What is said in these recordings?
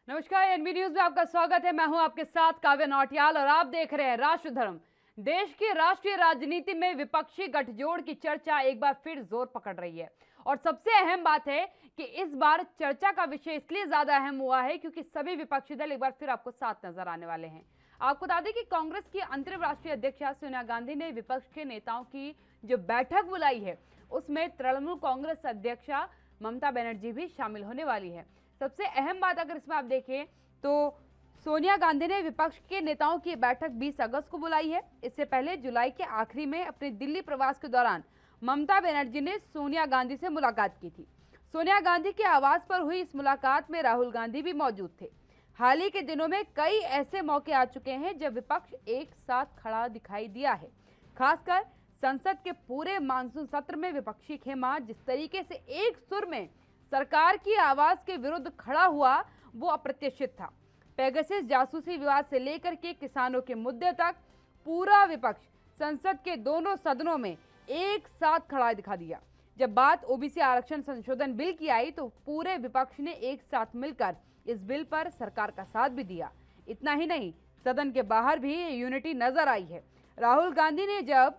नमस्कार, NB news में आपका स्वागत है। मैं हूं आपके साथ काव्य नौटियाल और आप देख रहे हैं राष्ट्र धर्म। देश की राष्ट्रीय राजनीति में विपक्षी गठजोड़ की चर्चा एक बार फिर जोर पकड़ रही है और सबसे अहम बात है कि इस बार चर्चा का विषय इसलिए ज्यादा अहम हुआ है क्योंकि सभी विपक्षी दल एक बार फिर आपको साथ नजर आने वाले हैं। आपको बता दें कि कांग्रेस की अंतरिम राष्ट्रीय अध्यक्षा सोनिया गांधी ने विपक्ष के नेताओं की जो बैठक बुलाई है उसमें तृणमूल कांग्रेस अध्यक्षा ममता बनर्जी भी शामिल होने वाली है। सबसे अहम बात अगर इसमें आप देखें तो सोनिया गांधी ने विपक्ष के नेताओं की बैठक 20 अगस्त को बुलाई है। इससे पहले जुलाई के आखिरी में अपने दिल्ली प्रवास के दौरान ममता बनर्जी ने सोनिया गांधी से मुलाकात की थी। सोनिया गांधी के आवास पर हुई इस मुलाकात में राहुल गांधी भी मौजूद थे। हाल ही के दिनों में कई ऐसे मौके आ चुके हैं जब विपक्ष एक साथ खड़ा दिखाई दिया है। खासकर संसद के पूरे मानसून सत्र में विपक्षी खेमा जिस तरीके से एक सुर में सरकार की आवाज के विरुद्ध खड़ा हुआ वो अप्रत्याशित था। पेगासस जासूसी विवाद से लेकर के किसानों के मुद्दे तक पूरा विपक्ष संसद के दोनों सदनों में एक साथ खड़ा दिखा दिया। जब बात ओबीसी आरक्षण संशोधन बिल की आई तो पूरे विपक्ष ने एक साथ मिलकर इस बिल पर सरकार का साथ भी दिया। इतना ही नहीं, सदन के बाहर भी यूनिटी नजर आई है। राहुल गांधी ने जब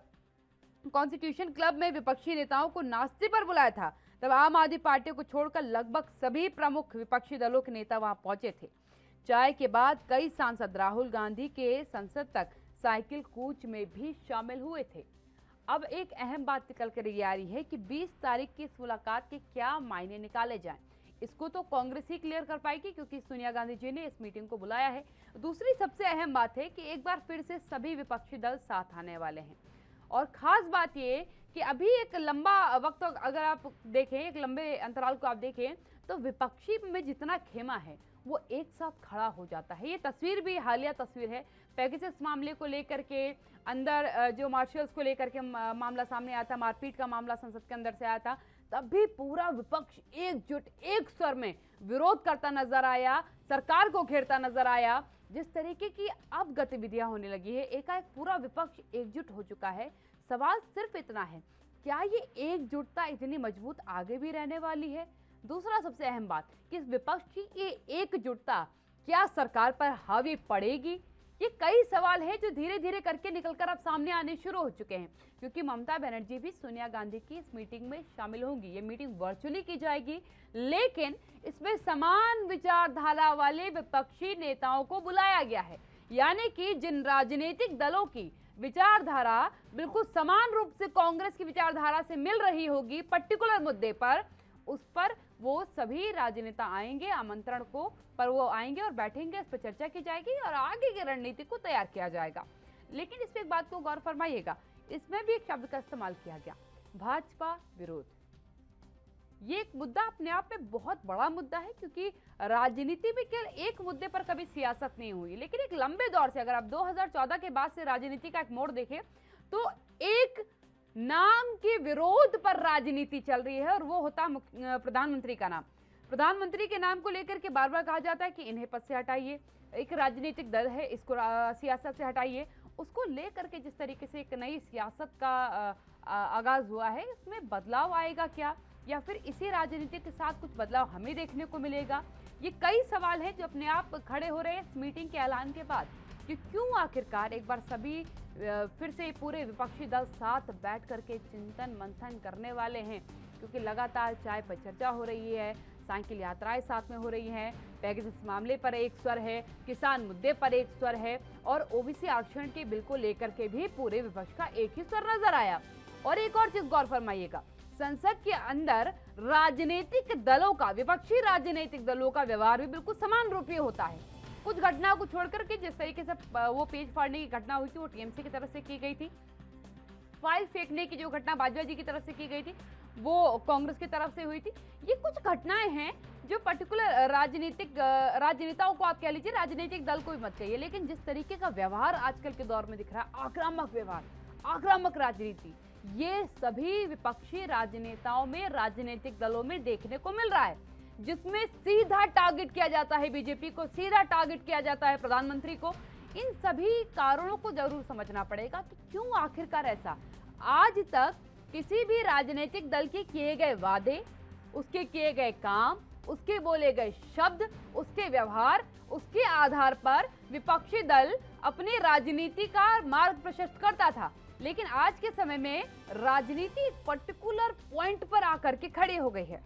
कॉन्स्टिट्यूशन क्लब में विपक्षी नेताओं को नाश्ते पर बुलाया था तब आम आदमी पार्टी को छोड़कर लगभग सभी प्रमुख विपक्षी दलों के नेता वहां पहुंचे थे। चाय के बाद कई सांसद राहुल गांधी के संसद तक साइकिल कूच में भी शामिल हुए थे। अब एक अहम बात निकल कर ये आ रही है कि 20 तारीख की इस मुलाकात के क्या मायने निकाले जाएं। इसको तो कांग्रेस ही क्लियर कर पाएगी क्योंकि सोनिया गांधी जी ने इस मीटिंग को बुलाया है। दूसरी सबसे अहम बात है कि एक बार फिर से सभी विपक्षी दल साथ आने वाले हैं और खास बात ये कि अभी एक लंबा वक्त अगर आप देखें, एक लंबे अंतराल को आप देखें तो विपक्षी में जितना खेमा है वो एक साथ खड़ा हो जाता है। ये तस्वीर भी हालिया तस्वीर है। पेगासस मामले को लेकर के अंदर जो मार्शल्स को लेकर के मामला सामने आया था, मारपीट का मामला संसद के अंदर से आया था, तब भी पूरा विपक्ष एकजुट एक स्वर में विरोध करता नजर आया, सरकार को घेरता नजर आया। जिस तरीके की अब गतिविधियां होने लगी है, एकाएक पूरा विपक्ष एकजुट हो चुका है। सवाल सिर्फ इतना है, क्या ये एकजुटता इतनी मजबूत आगे भी रहने वाली है? दूसरा सबसे अहम बात कि इस विपक्ष की ये एकजुटता क्या सरकार पर हावी पड़ेगी? ये कई सवाल हैं जो धीरे धीरे करके निकलकर अब सामने आने शुरू हो चुके हैं क्योंकि ममता बनर्जी भी सोनिया गांधी की इस मीटिंग में शामिल होंगी। ये मीटिंग वर्चुअली की जाएगी लेकिन इसमें समान विचारधारा वाले विपक्षी नेताओं को बुलाया गया है, यानी कि जिन राजनीतिक दलों की विचारधारा बिल्कुल समान रूप से कांग्रेस की विचारधारा से मिल रही होगी पर्टिकुलर मुद्दे पर, उस पर वो सभी राजनेता आएंगे आमंत्रण को, पर वो आएंगे और बैठेंगे, इस पर चर्चा की जाएगी और आगे की रणनीति को तैयार किया जाएगा। लेकिन इस पे एक बात को गौर फरमाइएगा, इसमें भी एक शब्द का इस्तेमाल किया गया, भाजपा विरोध। ये एक मुद्दा अपने आप में बहुत बड़ा मुद्दा है क्योंकि राजनीति में केवल एक मुद्दे पर कभी सियासत नहीं हुई, लेकिन एक लंबे दौर से अगर आप 2014 के बाद से राजनीति का एक मोड़ देखें तो एक नाम के विरोध पर राजनीति चल रही है और वो होता प्रधानमंत्री का नाम। प्रधानमंत्री के नाम को लेकर के बार बार कहा जाता है कि इन्हें पद से हटाइए, एक राजनीतिक दल है इसको सियासत से हटाइए। उसको लेकर के जिस तरीके से एक नई सियासत का आगाज हुआ है, इसमें बदलाव आएगा क्या या फिर इसी राजनीति के साथ कुछ बदलाव हमें देखने को मिलेगा? ये कई सवाल हैं जो अपने आप खड़े हो रहे हैं इस मीटिंग के ऐलान के बाद कि क्यों आखिरकार एक बार सभी फिर से पूरे विपक्षी दल साथ बैठ करके चिंतन मंथन करने वाले हैं क्योंकि लगातार चाय पर चर्चा हो रही है, साइकिल यात्राएं साथ में हो रही हैं, पेगासस मामले पर एक स्वर है, किसान मुद्दे पर एक स्वर है और ओबीसी आरक्षण के बिल को लेकर के भी पूरे विपक्ष का एक ही स्वर नजर आया। और एक और चीज गौर फरमाइएगा, संसद के अंदर राजनीतिक दलों का, विपक्षी राजनीतिक दलों का व्यवहार भी बिल्कुल समान रूपी होता है। कुछ घटनाओं को छोड़कर के जिस तरीके से वो पेज फाड़ने की घटना हुई थी वो टीएमसी की तरफ से की गई थी, फाइल फेंकने की जो घटना बाजवा जी की तरफ से की गई थी वो कांग्रेस की तरफ से हुई थी। ये कुछ घटनाएं हैं जो पर्टिकुलर राजनेताओं को आप कह लीजिए, राजनीतिक दल को भी मत कहिए, लेकिन जिस तरीके का व्यवहार आजकल के दौर में दिख रहा है, आक्रामक व्यवहार, आक्रामक राजनीति, ये सभी विपक्षी राजनेताओं में, राजनीतिक दलों में देखने को मिल रहा है, जिसमें सीधा टारगेट किया जाता है बीजेपी को, सीधा टारगेट किया जाता है प्रधानमंत्री को। इन सभी कारणों को जरूर समझना पड़ेगा कि क्यों आखिरकार ऐसा। आज तक किसी भी राजनीतिक दल के किए गए वादे, उसके किए गए काम, उसके बोले गए शब्द, उसके व्यवहार, उसके आधार पर विपक्षी दल अपनी राजनीति का मार्ग प्रशस्त करता था। लेकिन आज के समय में राजनीति पर्टिकुलर पॉइंट पर आकर के खड़ी हो गई है।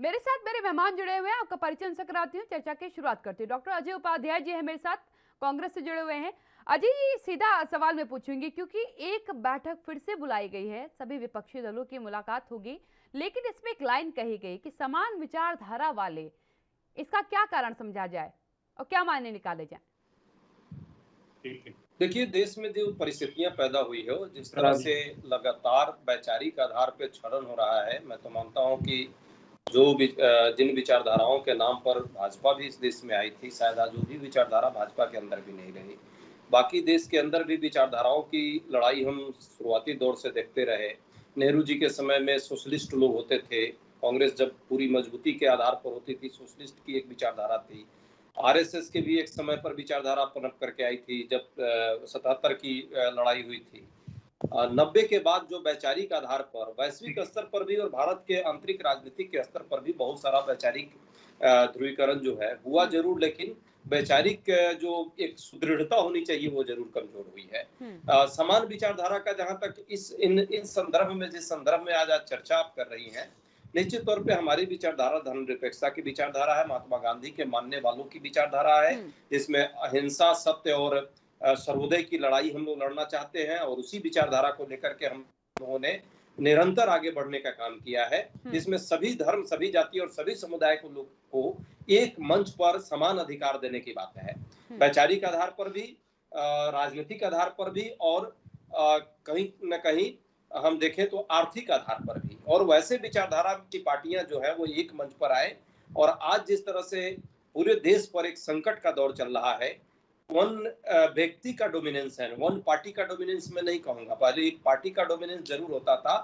मेरे साथ मेरे मेहमान जुड़े हुए हैं, आपका परिचय उनसे कराती हूँ, चर्चा की शुरुआत करती हूँ। डॉक्टर अजय उपाध्याय जी है मेरे साथ, कांग्रेस से जुड़े हुए हैं। अजय जी, सीधा सवाल मैं पूछूंगी क्योंकि एक बैठक फिर से बुलाई गई है, सभी विपक्षी दलों की मुलाकात होगी, लेकिन इसमें एक लाइन कही गई कि समान विचारधारा वाले, इसका क्या कारण समझा जाए और क्या मायने निकाले जाए? देखिए, देश में जो परिस्थितियां पैदा हुई है, जिस तरह से लगातार वैचारिक आधार पर क्षरण हो रहा है, मैं तो मानता हूं कि जिन विचारधाराओं के नाम पर भाजपा भी इस देश में आई थी, शायद आज वो भी विचारधारा भाजपा के अंदर भी नहीं रही। बाकी देश के अंदर भी विचारधाराओं की लड़ाई हम शुरुआती दौर से देखते रहे। नेहरू जी के समय में सोशलिस्ट लोग होते थे, कांग्रेस जब पूरी मजबूती के आधार पर होती थी, सोशलिस्ट की एक विचारधारा थी। आरएसएस के भी एक समय पर विचारधारा पनप करके आई थी जब 77 की लड़ाई हुई थी। 90 के बाद जो वैचारिक आधार पर वैश्विक स्तर पर भी और भारत के आंतरिक राजनीतिक के स्तर पर भी बहुत सारा वैचारिक ध्रुवीकरण जो है हुआ जरूर, लेकिन वैचारिक जो एक सुदृढ़ता होनी चाहिए वो जरूर कमजोर हुई है। समान विचारधारा का जहां तक इन संदर्भ में, जिस संदर्भ में आज चर्चा आप कर रही हैं, निश्चित तौर पे हमारी विचारधारा धर्मनिरपेक्षता की विचारधारा है, महात्मा गांधी के मानने वालों की विचारधारा है, जिसमें अहिंसा, सत्य और सर्वोदय की लड़ाई हम लोग लड़ना चाहते हैं, और उसी विचारधारा को लेकर के हम लोगों ने निरंतर आगे बढ़ने का काम किया है, जिसमें सभी धर्म, सभी जाति और सभी समुदाय को लोग को एक मंच पर समान अधिकार देने की बात है। वैचारिक आधार पर भी, राजनीतिक आधार पर भी, और कहीं न कहीं हम देखें तो आर्थिक आधार पर भी। और वैसे विचारधारा की पार्टियां जो है वो एक मंच पर आए, और आज जिस तरह से पूरे देश पर एक संकट का दौर चल रहा है, वन व्यक्ति का डोमिनेंस है, वन पार्टी का डोमिनेंस मैं नहीं कहूंगा, पहले एक पार्टी का डोमिनेंस जरूर होता था,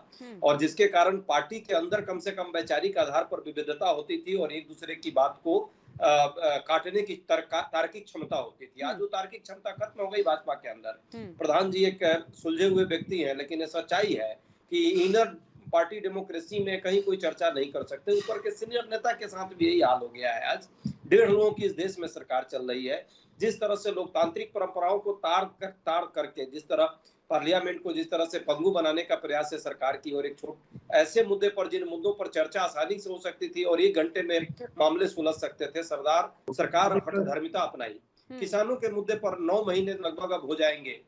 और जिसके कारण पार्टी के अंदर कम से कम वैचारिक आधार पर विविधता होती थी और एक दूसरे की बात को काटने की तार्किक क्षमता होती थी। आज वो तार्किक क्षमता खत्म हो गई भाजपा के अंदर। प्रधान जी एक सुलझे हुए व्यक्ति हैं, लेकिन ये सच्चाई है कि इनर पार्टी डेमोक्रेसी में कहीं कोई चर्चा नहीं कर सकते। ऊपर के सीनियर नेता के साथ भी यही हाल हो गया है। आज 1.5 लोगों की इस देश में सरकार चल रही है। जिस तरह से लोकतांत्रिक परंपराओं को तार करके, जिस तरह पार्लियामेंट को जिस तरह से पंगु बनाने का प्रयास है सरकार की, और एक ऐसे मुद्दे पर, जिन मुद्दों पर चर्चा आसानी से हो सकती थी और 1 घंटे में मामले सुलझ सकते थे, सरकार हठधर्मिता अपनाई। किसानों के मुद्दे पर 9 महीने लगभग अब हो जाएंगे।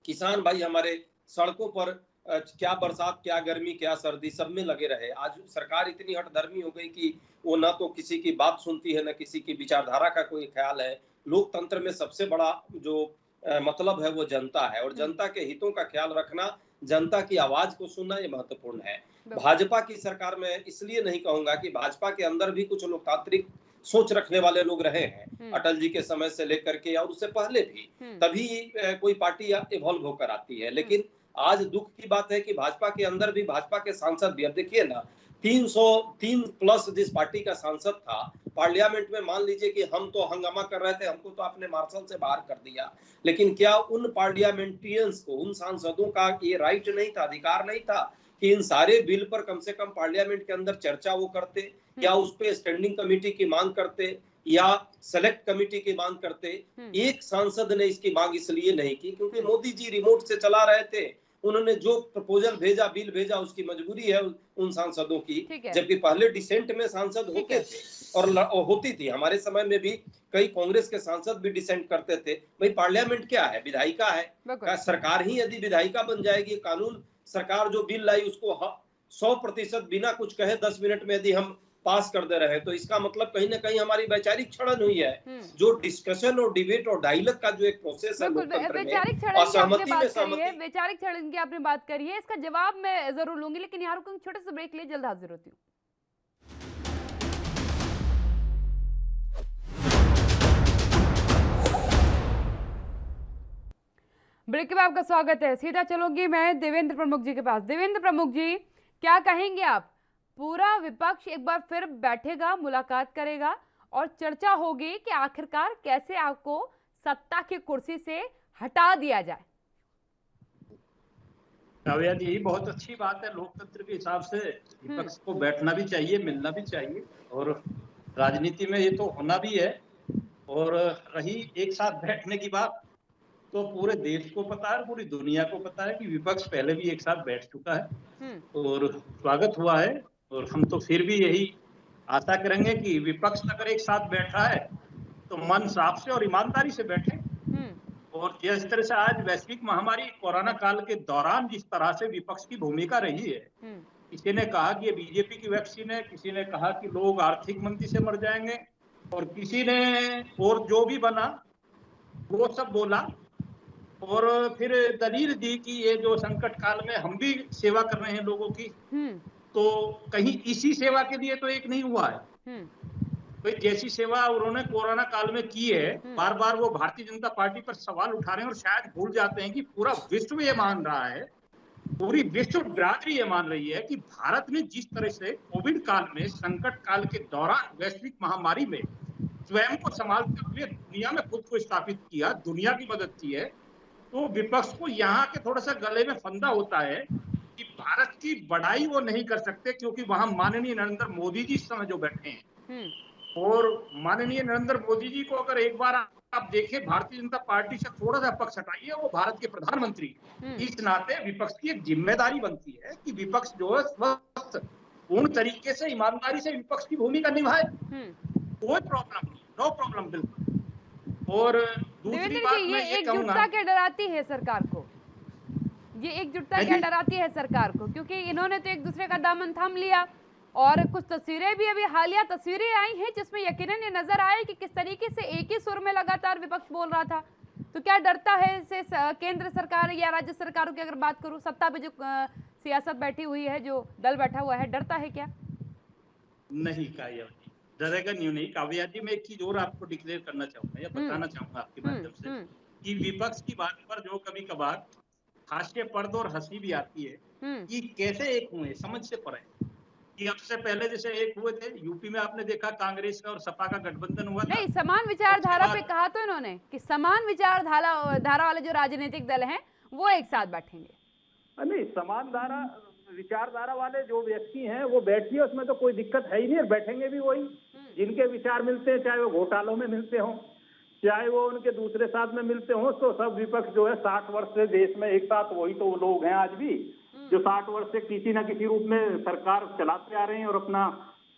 किसान भाई हमारे सड़कों पर क्या बरसात, क्या गर्मी, क्या सर्दी, सब में लगे रहे। आज सरकार इतनी हठधर्मी हो गई कि वो ना तो किसी की बात सुनती है, ना किसी की विचारधारा का कोई ख्याल है। लोकतंत्र में सबसे बड़ा जो मतलब है वो जनता है, और जनता के हितों का ख्याल रखना, जनता की आवाज को सुनना, ये महत्वपूर्ण है। भाजपा की सरकार में इसलिए नहीं कहूंगा कि भाजपा के अंदर भी कुछ लोकतांत्रिक सोच रखने वाले लोग रहे हैं, अटल जी के समय से लेकर के और उससे पहले भी, तभी कोई पार्टी इवॉल्व होकर आती है। लेकिन आज दुख की बात है कि भाजपा के अंदर भी, भाजपा के सांसद भी, अब देखिए ना, 303 प्लस जिस पार्टी का सांसद था पार्लियामेंट में, मान लीजिए कि हम तो हंगामा कर रहे थे, हमको तो आपने मार्शल से बाहर कर दिया, लेकिन क्या उन पार्लियामेंटियंस को, उन सांसदों का ये राइट नहीं था, अधिकार नहीं था कि इन सारे बिल पर कम से कम पार्लियामेंट के अंदर चर्चा वो करते, या उस पे स्टैंडिंग कमेटी की मांग करते, या सेलेक्ट कमेटी की मांग करते? एक सांसद ने इसकी मांग इसलिए नहीं की क्योंकि मोदी जी रिमोट से चला रहे थे। उन्होंने जो प्रपोजल भेजा, बिल भेजा, उसकी मजबूरी है उन सांसदों की, जबकि पहले डिसेंट में सांसद होते थे और होती थी। हमारे समय में भी कई कांग्रेस के सांसद भी डिसेंट करते थे। भाई पार्लियामेंट क्या है? विधायिका है। सरकार ही यदि विधायिका बन जाएगी, कानून, सरकार जो बिल लाई उसको 100% बिना कुछ कहे 10 मिनट में यदि हम पास कर दे रहे हैं, तो इसका मतलब कहीं ना कहीं हमारी वैचारिक क्षरण हुई है। जो डिस्कशन और डिबेट और डायलॉग का जो एक प्रोसेस है लोकतंत्र में, असहमति में सहमति, वैचारिक क्षरण की आपने बात करी है, इसका जवाब मैं जरूर लूंगी, लेकिन यहाँ रुकूंगी, छोटे से ब्रेक लिए जल्द हाजिर होती हूँ। ब्रेक के बाद आपका स्वागत है। सीधा चलूंगी मैं देवेंद्र प्रमुख जी के पास। देवेंद्र प्रमुख जी, क्या कहेंगे आप? पूरा विपक्ष एक बार फिर बैठेगा, मुलाकात करेगा और चर्चा होगी कि आखिरकार कैसे आपको सत्ता की कुर्सी से हटा दिया जाए। काव्या जी, यही बहुत अच्छी बात है। लोकतंत्र के हिसाब से विपक्ष को बैठना भी चाहिए, मिलना भी चाहिए, और राजनीति में ये तो होना भी है। और रही एक साथ बैठने की बात, तो पूरे देश को पता है, पूरी दुनिया को पता है कि विपक्ष पहले भी एक साथ बैठ चुका है और स्वागत हुआ है। और हम तो फिर भी यही आशा करेंगे कि विपक्ष अगर एक साथ बैठा है तो मन साफ से और ईमानदारी से बैठे। और जिस तरह से आज वैश्विक महामारी कोरोना काल के दौरान जिस तरह से विपक्ष की भूमिका रही है, किसी ने कहा कि ये बीजेपी की वैक्सीन है, किसी ने कहा कि लोग आर्थिक मंदी से मर जाएंगे, और किसी ने और जो भी बना वो सब बोला, और फिर दलील दी कि ये जो संकट काल में हम भी सेवा कर रहे हैं लोगों की, तो कहीं इसी सेवा के लिए तो एक नहीं हुआ है। भाई जैसी सेवा उन्होंने कोरोना काल में की है, बार बार वो भारतीय जनता पार्टी पर सवाल उठा रहे हैं और शायद भूल जाते हैं कि पूरा विश्व ये मान रहा है, पूरी विश्व बिरादरी ये मान रही है कि भारत ने जिस तरह से कोविड काल में, संकट काल के दौरान, वैश्विक महामारी में स्वयं को संभालते हुए दुनिया में खुद को स्थापित किया, दुनिया की मदद की है, तो विपक्ष को यहाँ के थोड़ा सा गले में फंदा होता है कि भारत की बड़ाई वो नहीं कर सकते, क्योंकि वहां माननीय नरेंद्र मोदी जी इस समय जो बैठे हैं, और माननीय नरेंद्र मोदी जी को अगर एक बार आप देखें, भारतीय जनता पार्टी से थोड़ा सा पक्ष हटाइए, वो भारत के प्रधानमंत्री, इस नाते विपक्ष की एक जिम्मेदारी बनती है कि विपक्ष जो है स्वस्थ पूर्ण तरीके से, ईमानदारी से विपक्ष की भूमिका निभाए। कोई प्रॉब्लम नहीं, नो प्रॉब्लम, बिल्कुल। और दूसरी देवेंद्र बात जी, मैं ये ये कहूंगा, एकजुटता क्या डराती है सरकार को? ये एकजुटता क्या डराती है सरकार को? क्योंकि इन्होंने तो एक दूसरे का दामन थाम लिया, और कुछ तस्वीरें भी अभी हालिया तस्वीरें आई हैं जिसमें यकीनन ये नजर आया कि किस तरीके से एक ही सुर में लगातार विपक्ष बोल रहा था। तो क्या डरता है इससे केंद्र सरकार या राज्य सरकारों की? अगर बात करूं, सत्ता पे जो सियासत बैठी हुई है, जो दल बैठा हुआ है, डरता है क्या? नहीं काव्या जी, डरेगा न्यू नहीं। काव्या जी, मैं एक चीज और आपको डिक्लेयर करना चाहूंगा या बताना चाहूंगा आपके माध्यम से, कि विपक्ष की बात पर जो कभी कभार हास्यपद और हंसी भी आती है कि कैसे एक हुए, समझ से परे। कि अब से पहले जैसे एक हुए थे यूपी में, आपने देखा कांग्रेस का और सपा का गठबंधन हुआ था। नहीं, समान विचारधारा पे कहा तो इन्होंने कि समान विचारधारा वाले जो राजनीतिक दल हैं वो एक साथ बैठेंगे। नहीं, समान विचारधारा वाले जो व्यक्ति हैं वो बैठिए, उसमें तो कोई दिक्कत है ही नहीं, बैठेंगे भी वही जिनके विचार मिलते हैं, चाहे वो घोटालों में मिलते हों, चाहे वो उनके दूसरे साथ में मिलते हों। तो सब विपक्ष जो है 60 वर्ष से देश में एक साथ, वही तो वो लोग हैं आज भी जो 60 वर्ष से किसी ना किसी रूप में सरकार चलाते आ रहे हैं और अपना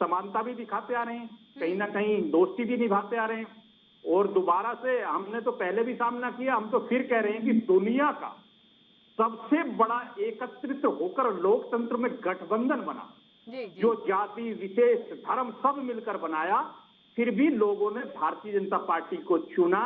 समानता भी दिखाते आ रहे हैं, कहीं ना कहीं दोस्ती भी निभाते आ रहे हैं। और दोबारा से, हमने तो पहले भी सामना किया, हम तो फिर कह रहे हैं कि दुनिया का सबसे बड़ा एकत्रित होकर लोकतंत्र में गठबंधन बना, जो जाति विशेष धर्म सब मिलकर बनाया, फिर भी लोगों ने भारतीय जनता पार्टी को चुना,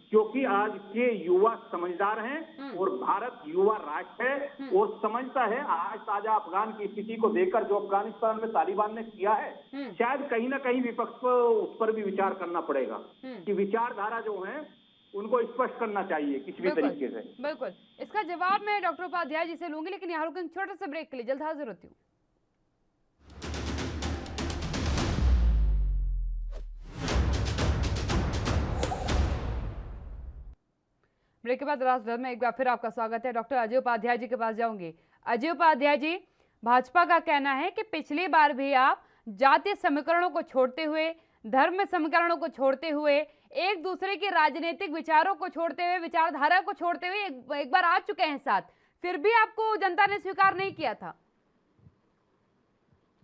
क्योंकि आज के युवा समझदार हैं और भारत युवा राष्ट्र है और समझता है। आज ताजा अफगान की स्थिति को देखकर जो अफगानिस्तान में तालिबान ने किया है, शायद कहीं ना कहीं विपक्ष को उस पर भी विचार करना पड़ेगा कि विचारधारा जो है उनको स्पष्ट करना चाहिए किसी भी तरीके से। बिल्कुल, इसका जवाब मैं डॉक्टर उपाध्याय जी से लूंगी, लेकिन यहाँ रुकेंगे छोटे से ब्रेक के लिए, जल्द हाजिर होती हूँ। ब्रेक के बाद राजभवन में एक बार फिर आपका स्वागत है। डॉक्टर अजय उपाध्याय जी के पास जाऊंगी। अजय उपाध्याय जी, भाजपा का कहना है कि पिछली बार भी आप जातीय समीकरणों को छोड़ते हुए, धर्म समीकरणों को छोड़ते हुए, एक दूसरे के राजनीतिक विचारों को छोड़ते हुए, विचारधारा को छोड़ते हुए एक बार आ चुके हैं साथ, फिर भी आपको जनता ने स्वीकार नहीं किया था।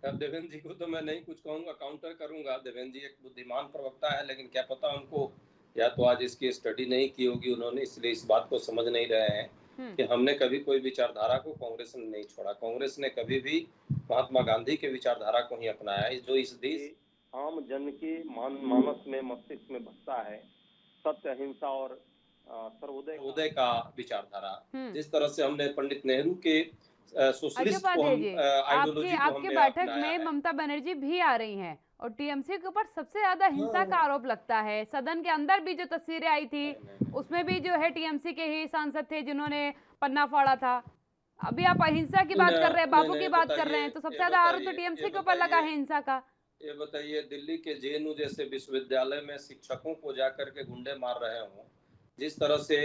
देवेंद्र जी को तो मैं नहीं कुछ कहूंगा, काउंटर करूंगा। देवेंद्र जी एक बुद्धिमान प्रवक्ता है, लेकिन क्या पता उनको या तो आज इसकी स्टडी नहीं की होगी उन्होंने, इसलिए इस बात को समझ नहीं रहे हैं कि हमने कभी कोई विचारधारा को कांग्रेस ने नहीं छोड़ा। कांग्रेस ने कभी भी महात्मा गांधी के विचारधारा को ही अपनाया है, जो इस देश आम जन के मानस में, मस्तिष्क में बसता है, सत्य, अहिंसा और सर्वोदय का विचारधारा। जिस तरह से हमने पंडित नेहरू के सोशलिस्ट आइडियोलॉजी को आपके बैठक में ममता बनर्जी भी आ रही हैं और टीएमसी के ऊपर सबसे ज्यादा हिंसा का आरोप लगता है। सदन के अंदर भी जो तस्वीरें आई थी उसमें भी जो है टीएमसी के ही सांसद थे जिन्होंने पन्ना फाड़ा था। अभी आप अहिंसा की बात कर रहे हैं, बाबू की बात कर रहे हैं, तो सबसे ज्यादा आरोप तो टीएमसी के ऊपर लगा है हिंसा का। ये बताइए, दिल्ली के जेएनयू जैसे विश्वविद्यालय में शिक्षकों को जाकर के गुंडे मार रहे हों, जिस तरह से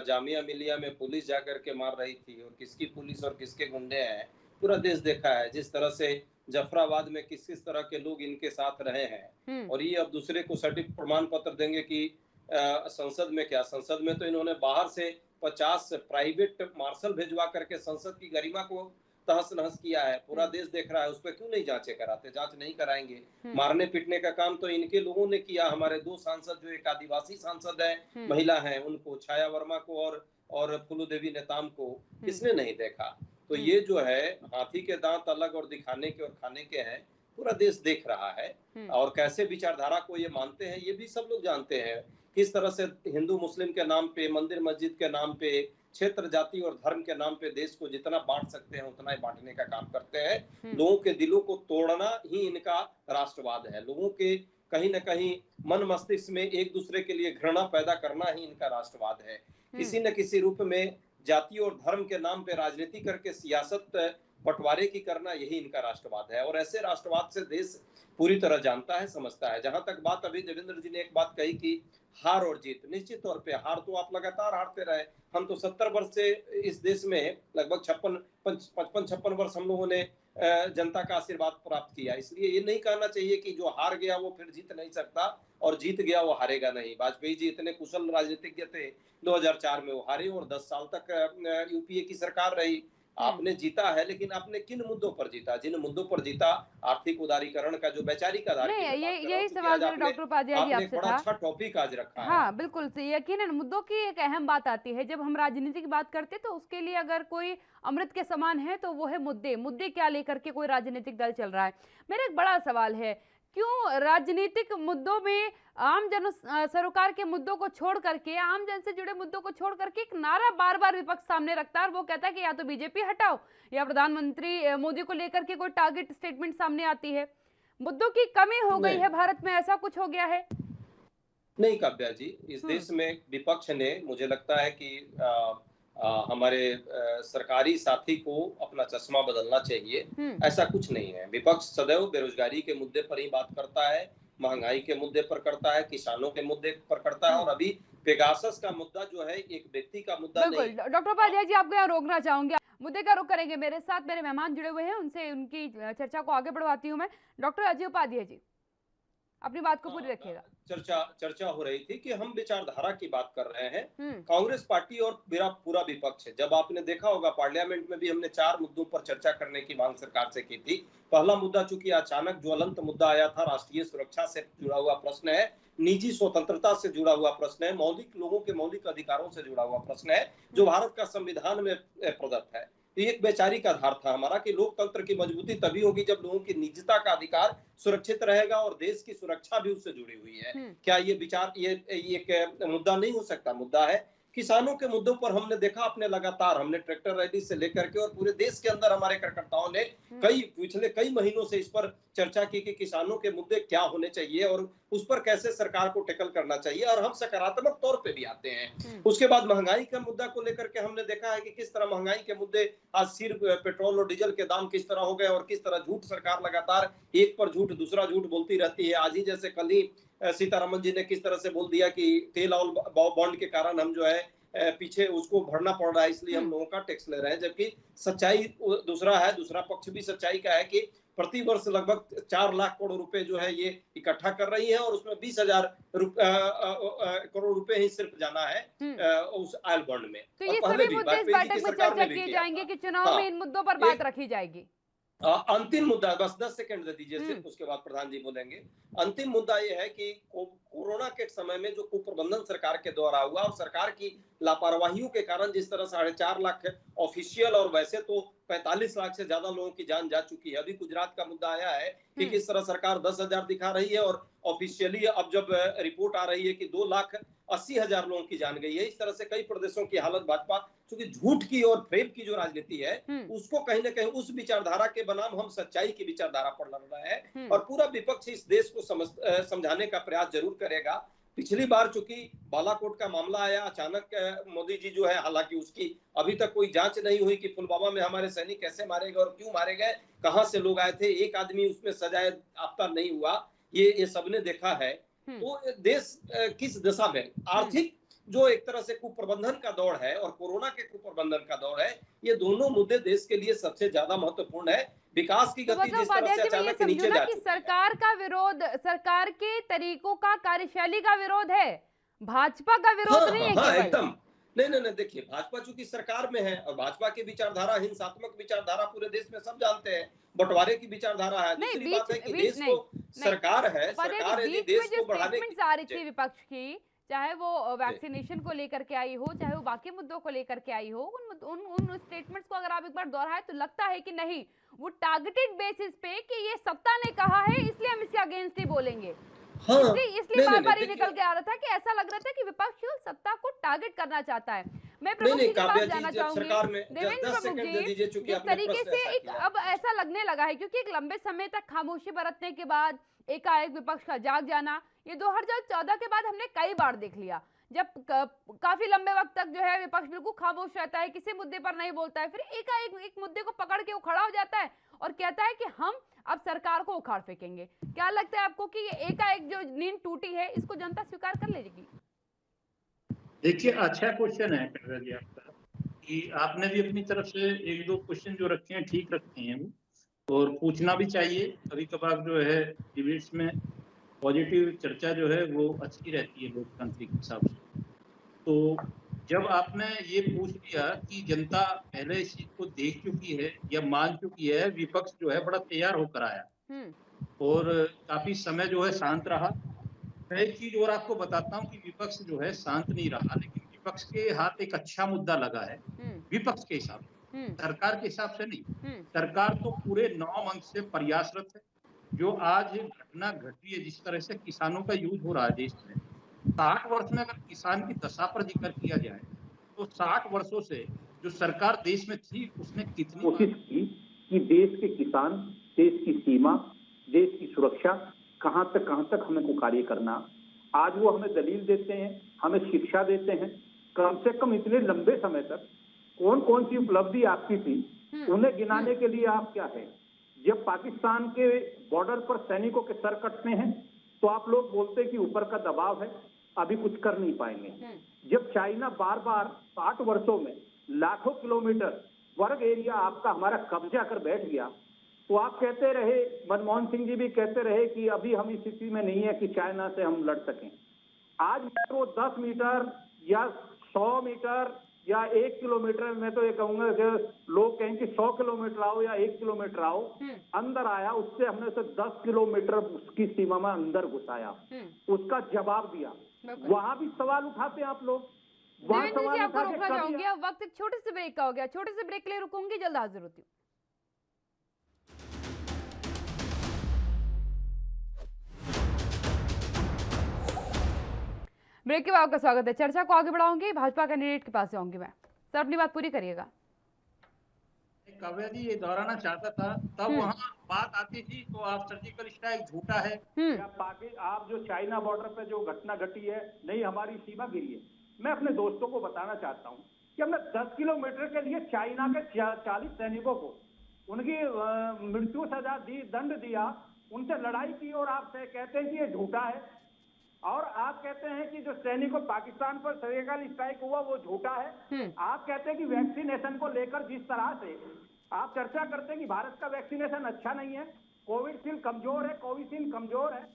जामिया मिलिया में पुलिस जाकर के मार रही थी और किसकी पुलिस और किसके गुंडे हैं, पूरा देश देखा है। जिस तरह से जफराबाद में किस किस तरह के लोग इनके साथ रहे हैं, और ये अब दूसरे को सर्टिफिकेट प्रमाण पत्र देंगे कि संसद में क्या, संसद में तो इन्होंने बाहर से 50 प्राइवेट मार्शल भिजवा करके संसद की गरिमा को तहस नहस किया है। पूरा देश देख रहा है, उस पर क्यों नहीं जांचें कराते? जांच नहीं कराएंगे। मारने पीटने का काम तो इनके लोगों ने किया। हमारे 2 सांसद, जो एक आदिवासी सांसद है, महिला है, उनको, छाया वर्मा को और फूलू देवी नेताम को, किसने नहीं देखा? तो ये जो है हाथी के दांत अलग और दिखाने के और खाने के हैं, पूरा देश देख रहा है। और कैसे विचारधारा को ये मानते हैं ये भी सब लोग जानते हैं। किस तरह से हिंदू मुस्लिम के नाम पे, मंदिर मस्जिद के नाम पे, क्षेत्र जाति और धर्म के नाम पे देश को जितना बांट सकते हैं उतना ही बांटने का काम करते हैं। लोगों के दिलों को तोड़ना ही इनका राष्ट्रवाद है। लोगों के कहीं न कहीं मन मस्तिष्क में एक दूसरे के लिए घृणा पैदा करना ही इनका राष्ट्रवाद है। किसी न किसी रूप में जाति और धर्म के नाम पे राजनीति करके सियासत बंटवारे की करना, यही इनका राष्ट्रवाद है। और ऐसे राष्ट्रवाद से देश पूरी तरह जानता है, समझता है। जहां तक बात अभी देवेंद्र जी ने एक बात कही कि हार और जीत, निश्चित तौर पे हार तो आप लगातार हारते रहे। हम तो 70 वर्ष से इस देश में लगभग 55 वर्ष हम लोगों ने जनता का आशीर्वाद प्राप्त किया। इसलिए ये नहीं कहना चाहिए कि जो हार गया वो फिर जीत नहीं सकता और जीत गया वो हारेगा नहीं। वाजपेयी जी इतने कुशल राजनीतिज्ञ थे, 2004 में वो हारे और 10 साल तक यूपीए की सरकार रही। आपने जीता है, लेकिन आपने किन मुद्दों पर जीता? जिन मुद्दों पर जीता, आर्थिक उदारीकरण का जो वैचारिक आधार, यही सवाल मेरा डॉक्टर उपाध्याय जी आपसे था। अच्छा टॉपिक आज रखा है। हाँ बिल्कुल, यकीनन मुद्दों की एक अहम बात आती है। जब हम राजनीति की बात करते हैं तो उसके लिए अगर कोई अमृत के समान है तो वो है मुद्दे क्या लेकर के कोई राजनीतिक दल चल रहा है। मेरा एक बड़ा सवाल है, क्यों राजनीतिक मुद्दों में आम जन सरोकार के मुद्दों को छोड़ करके, आम जन से जुड़े मुद्दों को छोड़ करके एक नारा बार बार विपक्ष सामने रखता है और वो कहता है कि या तो बीजेपी हटाओ, या प्रधानमंत्री मोदी को लेकर के कोई टारगेट स्टेटमेंट सामने आती है। मुद्दों की कमी हो गई है भारत में, ऐसा कुछ हो गया है? नहीं काव्या जी, इस देश में विपक्ष ने, मुझे लगता है कि हमारे सरकारी साथी को अपना चश्मा बदलना चाहिए। ऐसा कुछ नहीं है। विपक्ष सदैव बेरोजगारी के मुद्दे पर ही बात करता है, महंगाई के मुद्दे पर करता है, किसानों के मुद्दे पर करता है, और अभी पेगासस का मुद्दा जो है एक व्यक्ति का मुद्दा नहीं। डॉक्टर उपाध्याय जी, आपको यहाँ रोकना चाहूंगी, मुद्दे का रुख करेंगे। मेरे साथ मेरे मेहमान जुड़े हुए हैं, उनसे उनकी चर्चा को आगे बढ़वाती हूँ मैं। डॉक्टर अजय उपाध्याय जी, अपनी बात को पूरी रखिएगा। चर्चा हो रही थी कि हम विचारधारा की बात कर रहे हैं। कांग्रेस पार्टी और मेरा पूरा विपक्ष है। जब आपने देखा होगा पार्लियामेंट में भी हमने 4 मुद्दों पर चर्चा करने की मांग सरकार से की थी। पहला मुद्दा, चूंकि अचानक ज्वलंत मुद्दा आया था, राष्ट्रीय सुरक्षा से जुड़ा हुआ प्रश्न है, निजी स्वतंत्रता से जुड़ा हुआ प्रश्न है, मौलिक लोगों के मौलिक अधिकारों से जुड़ा हुआ प्रश्न है, जो भारत का संविधान में प्रदत्त है। एक वैचारिक आधार था हमारा कि लोकतंत्र की मजबूती तभी होगी जब लोगों की निजता का अधिकार सुरक्षित रहेगा और देश की सुरक्षा भी उससे जुड़ी हुई है। क्या ये विचार, ये एक मुद्दा नहीं हो सकता? मुद्दा है। किसानों के मुद्दों पर हमने देखा, अपने लगातार हमने ट्रैक्टर रैली से लेकर के और पूरे देश के अंदर हमारे कार्यकर्ताओं ने पिछले कई महीनों से इस पर चर्चा की कि किसानों के मुद्दे क्या होने चाहिए और उस पर कैसे सरकार को टैकल करना चाहिए, और हम सकारात्मक तौर पे भी आते हैं। उसके बाद महंगाई के मुद्दा को लेकर के हमने देखा है कि किस तरह महंगाई के मुद्दे, आज सिर्फ पेट्रोल और डीजल के दाम किस तरह हो गए और किस तरह झूठ सरकार लगातार एक पर झूठ दूसरा झूठ बोलती रहती है। आज ही जैसे कल ही सीतारमन जी ने किस तरह से बोल दिया कि तेल और बॉन्ड के कारण हम जो है पीछे उसको भरना पड़ रहा है, इसलिए हम लोगों का टैक्स ले रहे हैं, जबकि सच्चाई दूसरा है। दूसरा पक्ष भी सच्चाई का है कि प्रति वर्ष लगभग 4 लाख करोड़ रुपए जो है ये इकट्ठा कर रही है और उसमें 20,000 करोड़ रुपए ही सिर्फ जाना है उस ऑयल बॉन्ड में। तो ये सभी मुद्दे इस बैठक में चर्चा किए जाएंगे कि चुनाव में इन मुद्दों पर बात रखी जाएगी। अंतिम मुद्दा, बस 10 सेकंड दे दीजिए सिर्फ, उसके बाद प्रधान जी बोलेंगे। अंतिम मुद्दा यह है कि कोरोना के समय में जो कुप्रबंधन सरकार के द्वारा हुआ और सरकार की लापरवाहियों के कारण जिस तरह 4.5 लाख ऑफिशियल और वैसे तो 45 लाख से ज्यादा लोगों की जान जा चुकी है। अभी गुजरात का मुद्दा आया है कि किस तरह सरकार 10,000 दिखा रही है और ऑफिशियली अब जब रिपोर्ट आ रही है कि 2,80,000 लोगों की जान गई है। इस तरह से कई प्रदेशों की हालत, भाजपा क्योंकि झूठ की और फेब की जो राजनीति है उसको कहीं ना कहीं उस विचारधारा के बनाम हम सच्चाई की विचारधारा पर लड़ रहे हैं और पूरा विपक्ष इस देश को समझाने का प्रयास जरूर करेगा। पिछली बार चूंकि बालाकोट का मामला आया अचानक, मोदी जी जो है, हालांकि उसकी अभी तक कोई जांच नहीं हुई कि पुलवामा में हमारे सैनिक कैसे मारे गए और क्यों मारे गए, कहां से लोग आए थे, एक आदमी उसमें सजाए याफ्ता नहीं हुआ, ये सबने देखा है। तो देश किस दशा में, आर्थिक जो एक तरह से कुप्रबंधन का दौर है और कोरोना के कुप्रबंधन का दौर है, ये दोनों मुद्दे देश के लिए सबसे ज्यादा महत्वपूर्ण है। विकास की तो गति मतलब जिस तरह उपाध्याय से जी, मैं ये अचानक नीचे समझू ना जा कि चुकी है। सरकार का विरोध, सरकार के तरीकों का, कार्यशैली का विरोध है, भाजपा का विरोध नहीं है हाँ, केवल। एकदम। नहीं, देखिए, भाजपा चूंकि सरकार में है और भाजपा की विचारधारा हिंसात्मक विचारधारा पूरे देश में सब जानते हैं, बंटवारे की विचारधारा है। नहीं, दूसरी बीच बात है कि बीच देश नहीं को नहीं सरकार है, उपाध्याय जी, सरकार यदि बीच में देश जो को बढ़ाने स्टेटमेंट्स आ रही की थी विपक्ष की, चाहे वो वैक्सीनेशन को लेकर के आई हो, चाहे वो बाकी मुद्दों को लेकर के आई हो, उन स्टेटमेंट्स को अगर आप एक बार दोहराए तो लगता है कि नहीं, वो टारगेटेड बेसिस पे कि ये सत्ता ने कहा है इसलिए हम इसके अगेंस्ट ही बोलेंगे। हाँ, इसलिए बार बार ये देखिए, निकल के आ रहा था कि ऐसा लग रहा था कि विपक्ष केवल सत्ता को टारगेट करना चाहता है। मैं नहीं, प्रमुख जी के काव्या पास जी, जाना जब चाहूंगी। सरकार में देवेंद्र 10 प्रमुख सेकंड दे जी, दीजिए, चूंकि जिस आपने तरीके प्रश्न से ऐसा एक किया। अब ऐसा लगने लगा है, क्योंकि एक लंबे समय तक खामोशी बरतने के बाद एकाएक विपक्ष का जाग जाना, ये 2014 के बाद हमने कई बार देख लिया, जब काफी लंबे वक्त तक जो है विपक्ष बिल्कुल खामोश रहता है, किसी मुद्दे पर नहीं बोलता है, फिर एकाएक एक मुद्दे को पकड़ के वो खड़ा हो जाता है और कहता है कि हम अब सरकार को उखाड़ फेंकेंगे। क्या लगता है आपको कि ये एकाएक जो नींद टूटी है, इसको जनता स्वीकार कर लेगी? देखिए, अच्छा क्वेश्चन है कटरा जी आपका, कि आपने भी अपनी तरफ से एक दो क्वेश्चन जो रखे हैं ठीक रखे हैं वो, और पूछना भी चाहिए। कभी कभार जो है डिबेट्स में पॉजिटिव चर्चा जो है वो अच्छी रहती है लोकतांत्रिक हिसाब से। तो जब आपने ये पूछ लिया कि जनता पहले इस चीज को देख चुकी है या मान चुकी है, विपक्ष जो है बड़ा तैयार होकर आया और काफी समय जो है शांत रहा। मैं एक चीज और आपको बताता हूँ कि विपक्ष जो है शांत नहीं रहा, लेकिन विपक्ष के हाथ एक अच्छा मुद्दा लगा है। विपक्ष के हिसाब से, सरकार के हिसाब से नहीं। सरकार तो पूरे 9 मंथ से प्रयासरत है। जो आज घटना घटी है, जिस तरह से किसानों का युद्ध हो रहा है देश में, 60 वर्ष में अगर किसान की दशा पर जिक्र किया जाए तो 60 वर्षों से जो सरकार देश में थी उसने कितनी कोशिश की कि देश के किसान, देश की सीमा, देश की सुरक्षा कहां तक हमें को कार्य करना। आज वो हमें दलील देते हैं, हमें शिक्षा देते हैं। कम से कम इतने लंबे समय तक कौन कौन सी उपलब्धि आपकी थी, उन्हें गिनाने के लिए आप क्या है। जब पाकिस्तान के बॉर्डर पर सैनिकों के सर कटते हैं तो आप लोग बोलते हैं कि ऊपर का दबाव है, अभी कुछ कर नहीं पाएंगे। जब चाइना बार बार 60 वर्षों में लाखों किलोमीटर वर्ग एरिया आपका हमारा कब्जा कर बैठ गया, तो आप कहते रहे, मनमोहन सिंह जी भी कहते रहे कि अभी हम इस स्थिति में नहीं है कि चाइना से हम लड़ सकें। आज वो 10 मीटर या 100 मीटर या 1 किलोमीटर, मैं तो ये कहूंगा कि लोग कहें कि 100 किलोमीटर आओ या 1 किलोमीटर आओ, अंदर आया, उससे हमने उसे 10 किलोमीटर उसकी सीमा में अंदर घुसाया, उसका जवाब दिया। वहां भी सवाल उठाते हैं आप लोग। देवेंद्र जी, आपको रोकना चाहूंगी, अब वक्त एक छोटे से ब्रेक का हो गया, छोटे से ब्रेक के लिए रुकूंगी, जल्द हाजिर होती हूँ। ब्रेक के बाद आपका स्वागत है। चर्चा को आगे बढ़ाऊंगी, भाजपा कैंडिडेट के पास जाऊंगी मैं। सर, अपनी बात पूरी करिएगा। काव्या जी, ये दोहराना चाहता था, तब वहाँ बात आती थी तो आप सर्जिकल स्ट्राइक झूठा है, आप जो चाइना बॉर्डर पे जो घटना घटी है, नहीं हमारी सीमा गिरी है। मैं अपने दोस्तों को बताना चाहता हूँ कि हमने 10 किलोमीटर के लिए चाइना के 40 सैनिकों को उनकी मृत्यु सजा दी, दंड दिया, उनसे लड़ाई की, और आप कहते हैं कि ये झूठा है। और आप कहते हैं कि जो सैनिकों पाकिस्तान पर सर्जिकल स्ट्राइक हुआ वो झूठा है। आप कहते हैं कि वैक्सीनेशन को लेकर जिस तरह से आप चर्चा करते हैं कि भारत का वैक्सीनेशन अच्छा नहीं है, कोविशील्ड कमजोर है, कोविशील्ड कमजोर है,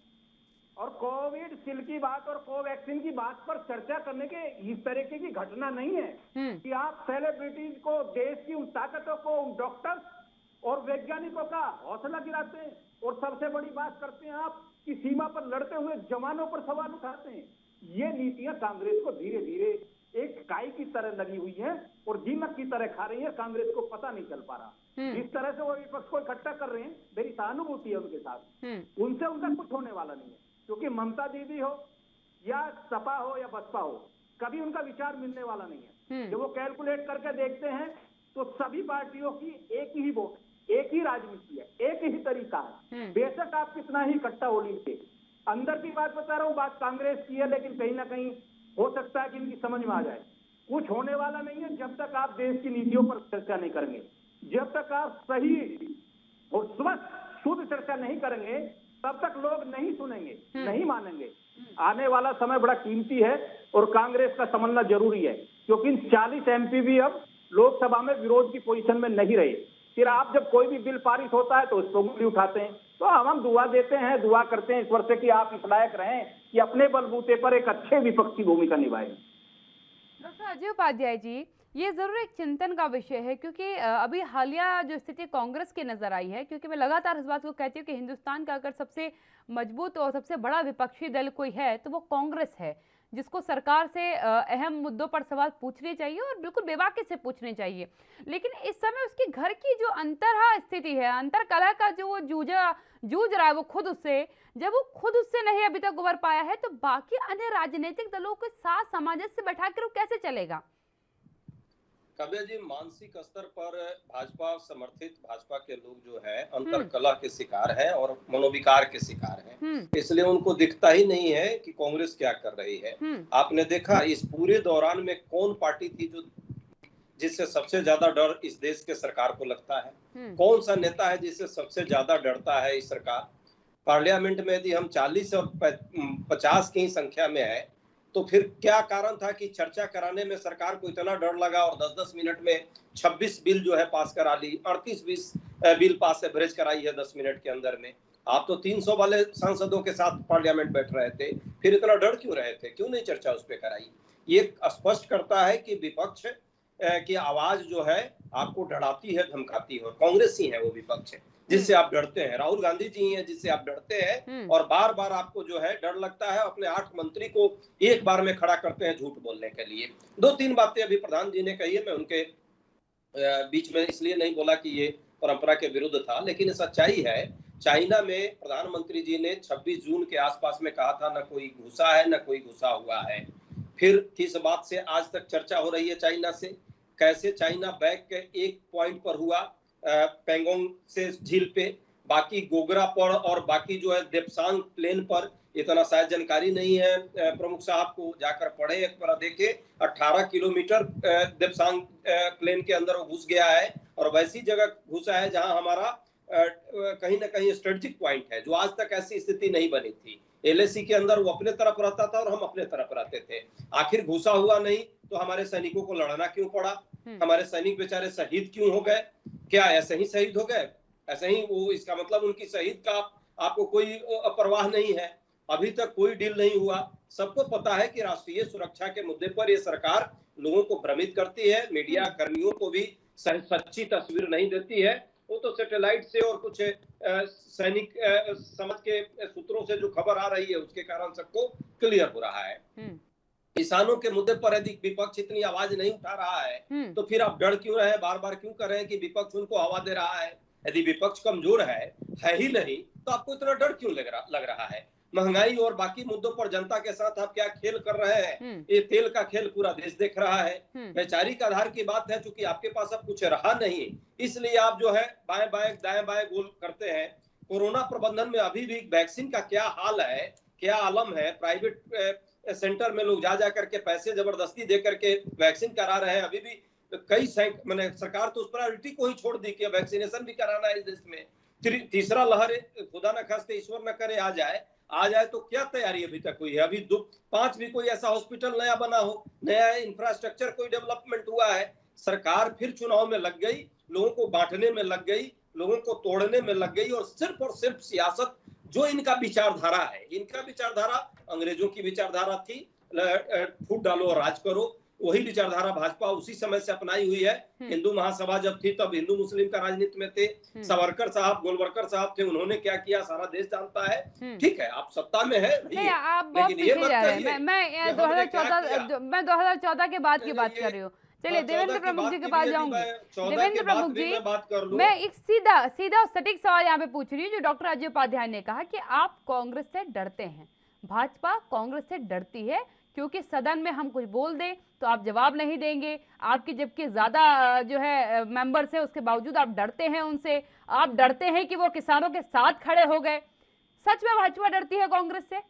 और कोविशील्ड की बात और कोवैक्सीन की बात पर चर्चा करने के इस तरीके की घटना नहीं है कि आप सेलिब्रिटीज को, देश की उन ताकतों को, उन डॉक्टर्स और वैज्ञानिकों का हौसला गिराते हैं, और सबसे बड़ी बात करते हैं आप कि सीमा पर लड़ते हुए जवानों पर सवाल उठाते हैं। ये नीतियां कांग्रेस को धीरे धीरे एक काई की तरह लगी हुई है और दीमक की तरह खा रही है, कांग्रेस को पता नहीं चल पा रहा। जिस तरह से वो विपक्ष को इकट्ठा कर रहे हैं, मेरी सहानुभूति है उनके साथ, उनसे उनका कुछ होने वाला नहीं है, क्योंकि ममता दीदी हो या सपा हो या बसपा हो, कभी उनका विचार मिलने वाला नहीं है। जब वो कैलकुलेट करके देखते हैं तो सभी पार्टियों की एक ही वोट, एक ही राजनीति है, एक ही तरीका है। बेशक आप कितना ही इकट्ठा हो लीजिए, अंदर की बात बता रहा हूँ, बात कांग्रेस की है, लेकिन कहीं ना कहीं हो सकता है कि इनकी समझ में आ जाए। कुछ होने वाला नहीं है जब तक आप देश की नीतियों पर चर्चा नहीं करेंगे, जब तक आप सही और स्वस्थ शुद्ध चर्चा नहीं करेंगे, तब तक लोग नहीं सुनेंगे, नहीं मानेंगे। आने वाला समय बड़ा कीमती है और कांग्रेस का समझना जरूरी है, क्योंकि 40 एमपी भी अब लोकसभा में विरोध की पोजीशन में नहीं रहे। फिर आप जब कोई भी बिल पारित होता है तो उस पर उंगली उठाते हैं। तो हम दुआ देते हैं, दुआ करते हैं ईश्वर से कि आप इस लायक रहें कि अपने बलबूते पर एक अच्छे विपक्षी भूमिका निभाएं। डॉक्टर अजय उपाध्याय जी, ये जरूर एक चिंतन का विषय है, क्योंकि अभी हालिया जो स्थिति कांग्रेस की नजर आई है, क्योंकि मैं लगातार इस बात को कहती हूँ कि हिंदुस्तान का अगर सबसे मजबूत और सबसे बड़ा विपक्षी दल कोई है तो वो कांग्रेस है, जिसको सरकार से अहम मुद्दों पर सवाल पूछने चाहिए और बिल्कुल बेबाकी से पूछने चाहिए। लेकिन इस समय उसकी घर की जो अंतरहा स्थिति है, अंतर कलह का जो वो जूझ रहा है वो खुद उससे, जब वो खुद उससे नहीं अभी तक उबर पाया है तो बाकी अन्य राजनीतिक दलों के साथ सामंजस्य से बैठाकर वो कैसे चलेगा? काव्या जी, मानसिक स्तर पर भाजपा समर्थित भाजपा के लोग जो है अंतर कलह के शिकार हैं और मनोविकार के शिकार हैं, इसलिए उनको दिखता ही नहीं है कि कांग्रेस क्या कर रही है। आपने देखा इस पूरे दौरान में कौन पार्टी थी जो जिससे सबसे ज्यादा डर इस देश के सरकार को लगता है? कौन सा नेता है जिससे सबसे ज्यादा डरता है इस सरकार? पार्लियामेंट में यदि हम 40 और 50 की संख्या में है तो फिर क्या कारण था कि चर्चा कराने में सरकार को इतना डर लगा और 10-10 मिनट में 26 बिल जो है पास करा ली, 38-20 बिल पास एवरेज कराई है 10 मिनट के अंदर में। आप तो 300 वाले सांसदों के साथ पार्लियामेंट बैठ रहे थे, फिर इतना डर क्यों रहे थे? क्यों नहीं चर्चा उस पर कराई? ये स्पष्ट करता है कि विपक्ष की आवाज जो है आपको डराती है, धमकाती है, और कांग्रेस ही है वो विपक्ष है जिससे आप डरते हैं। राहुल गांधी जी हैं जिससे आप डरते हैं और बार बार आपको जो है डर लगता है। अपने 8 मंत्री को एक बार में खड़ा करते हैं झूठ बोलने के लिए। 2-3 बातें अभी प्रधान जी ने कही है, मैं उनके बीच में इसलिए नहीं बोला कि ये परंपरा के विरुद्ध था, लेकिन सच्चाई है। चाइना में प्रधानमंत्री जी ने 26 जून के आसपास में कहा था न कोई घुसा है न कोई घुसा हुआ है। फिर किस बात से आज तक चर्चा हो रही है चाइना से? कैसे चाइना बैक के एक पॉइंट पर हुआ पेंगोंग से झील पे, बाकी गोगरा पर और बाकी जो है देपसांग प्लेन पर इतना शायद जानकारी नहीं है प्रमुख साहब को, जाकर पढ़े एक बार देखे। 18 किलोमीटर देपसांग प्लेन के अंदर वो घुस गया है और वैसी जगह घुसा है जहां हमारा कहीं ना कहीं स्ट्रेटेजिक पॉइंट है, जो आज तक ऐसी स्थिति नहीं बनी थी। LAC के अंदर वो अपने तरफ रहता था और हम अपने तरफ रहते थे। आखिर घुसा हुआ नहीं तो हमारे सैनिकों को लड़ना क्यों पड़ा? हमारे सैनिक बेचारे शहीद क्यों हो गए? क्या ऐसे ही शहीद हो गए? ऐसे ही वो, इसका मतलब उनकी शहीद का आपको कोई परवाह नहीं है? अभी तक कोई डील नहीं हुआ। सबको पता है कि राष्ट्रीय सुरक्षा के मुद्दे पर ये सरकार लोगों को भ्रमित करती है, मीडिया कर्मियों को भी सच्ची तस्वीर नहीं देती है। वो तो सैटेलाइट से और कुछ सैनिक समझ के सूत्रों से जो खबर आ रही है उसके कारण सबको क्लियर हो रहा है। किसानों के मुद्दे पर यदि विपक्ष इतनी आवाज नहीं उठा रहा है तो फिर आप डर क्यों रहे, बार बार क्यों कर रहे हैं कि विपक्ष उनको हवा दे रहा है? यदि विपक्ष कमजोर है ही नहीं तो आपको इतना डर क्यों लग रहा है? महंगाई और बाकी मुद्दों पर जनता के साथ आप क्या खेल कर रहे हैं? ये तेल का खेल पूरा देश देख रहा है। वैचारिक आधार की बात है, चूंकि आपके पास अब कुछ रहा नहीं, इसलिए आप जो है बाएं बाएं दाएं बाएं गोल करते हैं। कोरोना प्रबंधन में अभी भी वैक्सीन का क्या हाल है, क्या आलम है? प्राइवेट सेंटर में लोग जा करके पैसे जबरदस्ती दे करके वैक्सीन करा रहे हैं। अभी भी कई मैंने सरकार तो उस प्रायोरिटी को ही छोड़ दी कि वैक्सीनेशन भी कराना है इस देश में। तीसरा लहर खुदा न खास्ते ईश्वर न करे आ जाए तो क्या तैयारी अभी तक हुई है? अभी 5 भी कोई ऐसा हॉस्पिटल नया बना हो, नया इंफ्रास्ट्रक्चर कोई डेवलपमेंट हुआ है? सरकार फिर चुनाव में लग गई, लोगों को बांटने में लग गई, लोगों को तोड़ने में लग गई और सिर्फ सियासत जो इनका विचारधारा है, इनका विचारधारा अंग्रेजों की विचारधारा थी, फूट डालो और राज करो, वही विचारधारा भाजपा उसी समय से अपनाई हुई है। हिंदू महासभा जब थी तब हिंदू मुस्लिम का राजनीति में थे। सावरकर साहब, गोलवरकर साहब थे, उन्होंने क्या किया सारा देश जानता है। ठीक है, आप सत्ता में है, आप बहुत पीछे जा रहे हैं। मैं 2014 के बाद की बात कर रही हूँ। चलिए देवेंद्र प्रमुख जी के पास जाऊंगी। देवेंद्र प्रमुख जी, मैं एक सीधा सटीक सवाल यहाँ पे पूछ रही हूँ जो डॉक्टर अजय उपाध्याय ने कहा कि आप कांग्रेस से डरते हैं, भाजपा कांग्रेस से डरती है क्योंकि सदन में हम कुछ बोल दें तो आप जवाब नहीं देंगे। आपकी जबकि ज्यादा जो है मेंबर्स है उसके बावजूद आप डरते हैं उनसे। आप डरते हैं कि वो किसानों के साथ खड़े हो गए। सच में भाजपा डरती है कांग्रेस से?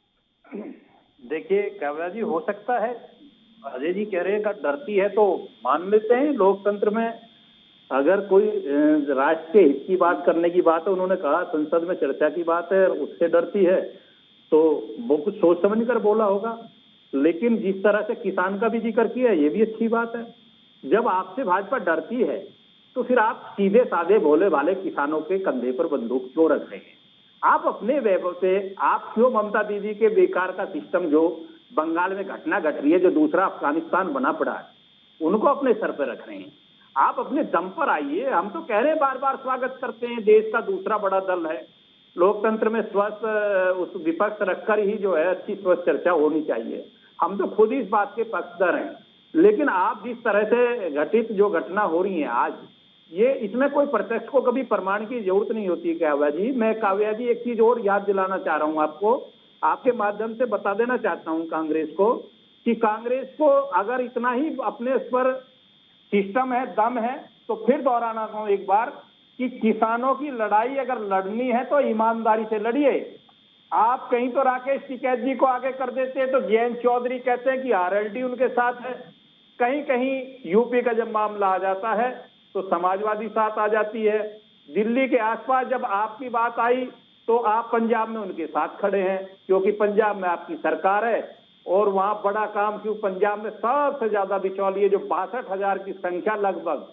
देखिए काव्या जी, हो सकता है अजय जी कह रहे हैं कि डरती है तो मान लेते हैं। लोकतंत्र में अगर कोई राष्ट्र के हित की बात करने की बात है, उन्होंने कहा संसद में चर्चा की बात है, उससे डरती है तो वो कुछ सोच समझ कर बोला होगा। लेकिन जिस तरह से किसान का भी जिक्र किया ये भी अच्छी बात है। जब आपसे भाजपा डरती है तो फिर आप सीधे साधे भोले भाले किसानों के कंधे पर बंदूक क्यों रख रहे हैं? आप अपने वैभव से आप क्यों ममता दीदी के बेकार का सिस्टम जो बंगाल में घटना घट रही है, जो दूसरा अफगानिस्तान बना पड़ा है, उनको अपने सर पर रख रहे हैं? आप अपने दम पर आइए। हम तो कह रहे हैं, बार बार स्वागत करते हैं, देश का दूसरा बड़ा दल है, लोकतंत्र में स्वस्थ उस विपक्ष रखकर ही जो है अच्छी स्वस्थ चर्चा होनी चाहिए। हम तो खुद ही इस बात के पक्षधर हैं। लेकिन आप जिस तरह से घटित जो घटना हो रही है आज, ये इसमें कोई प्रत्यक्ष को कभी प्रमाण की जरूरत नहीं होती। काव्या जी, मैं काव्या जी एक चीज और याद दिलाना चाह रहा हूं आपको, आपके माध्यम से बता देना चाहता हूं कांग्रेस को, कि कांग्रेस को अगर इतना ही अपने इस पर सिस्टम है, दम है, तो फिर दोहराना चाहूं एक बार कि किसानों की लड़ाई अगर लड़नी है तो ईमानदारी से लड़िए। आप कहीं तो राकेश टिकैत जी को आगे कर देते हैं तो जयंत चौधरी कहते हैं कि आरएलडी उनके साथ है। कहीं कहीं यूपी का जब मामला आ जाता है तो समाजवादी साथ आ जाती है। दिल्ली के आसपास जब आपकी बात आई तो आप पंजाब में उनके साथ खड़े हैं, क्योंकि पंजाब में आपकी सरकार है और वहां बड़ा काम, क्यों पंजाब में सबसे ज्यादा बिचौलिए जो 62,000 की संख्या लगभग,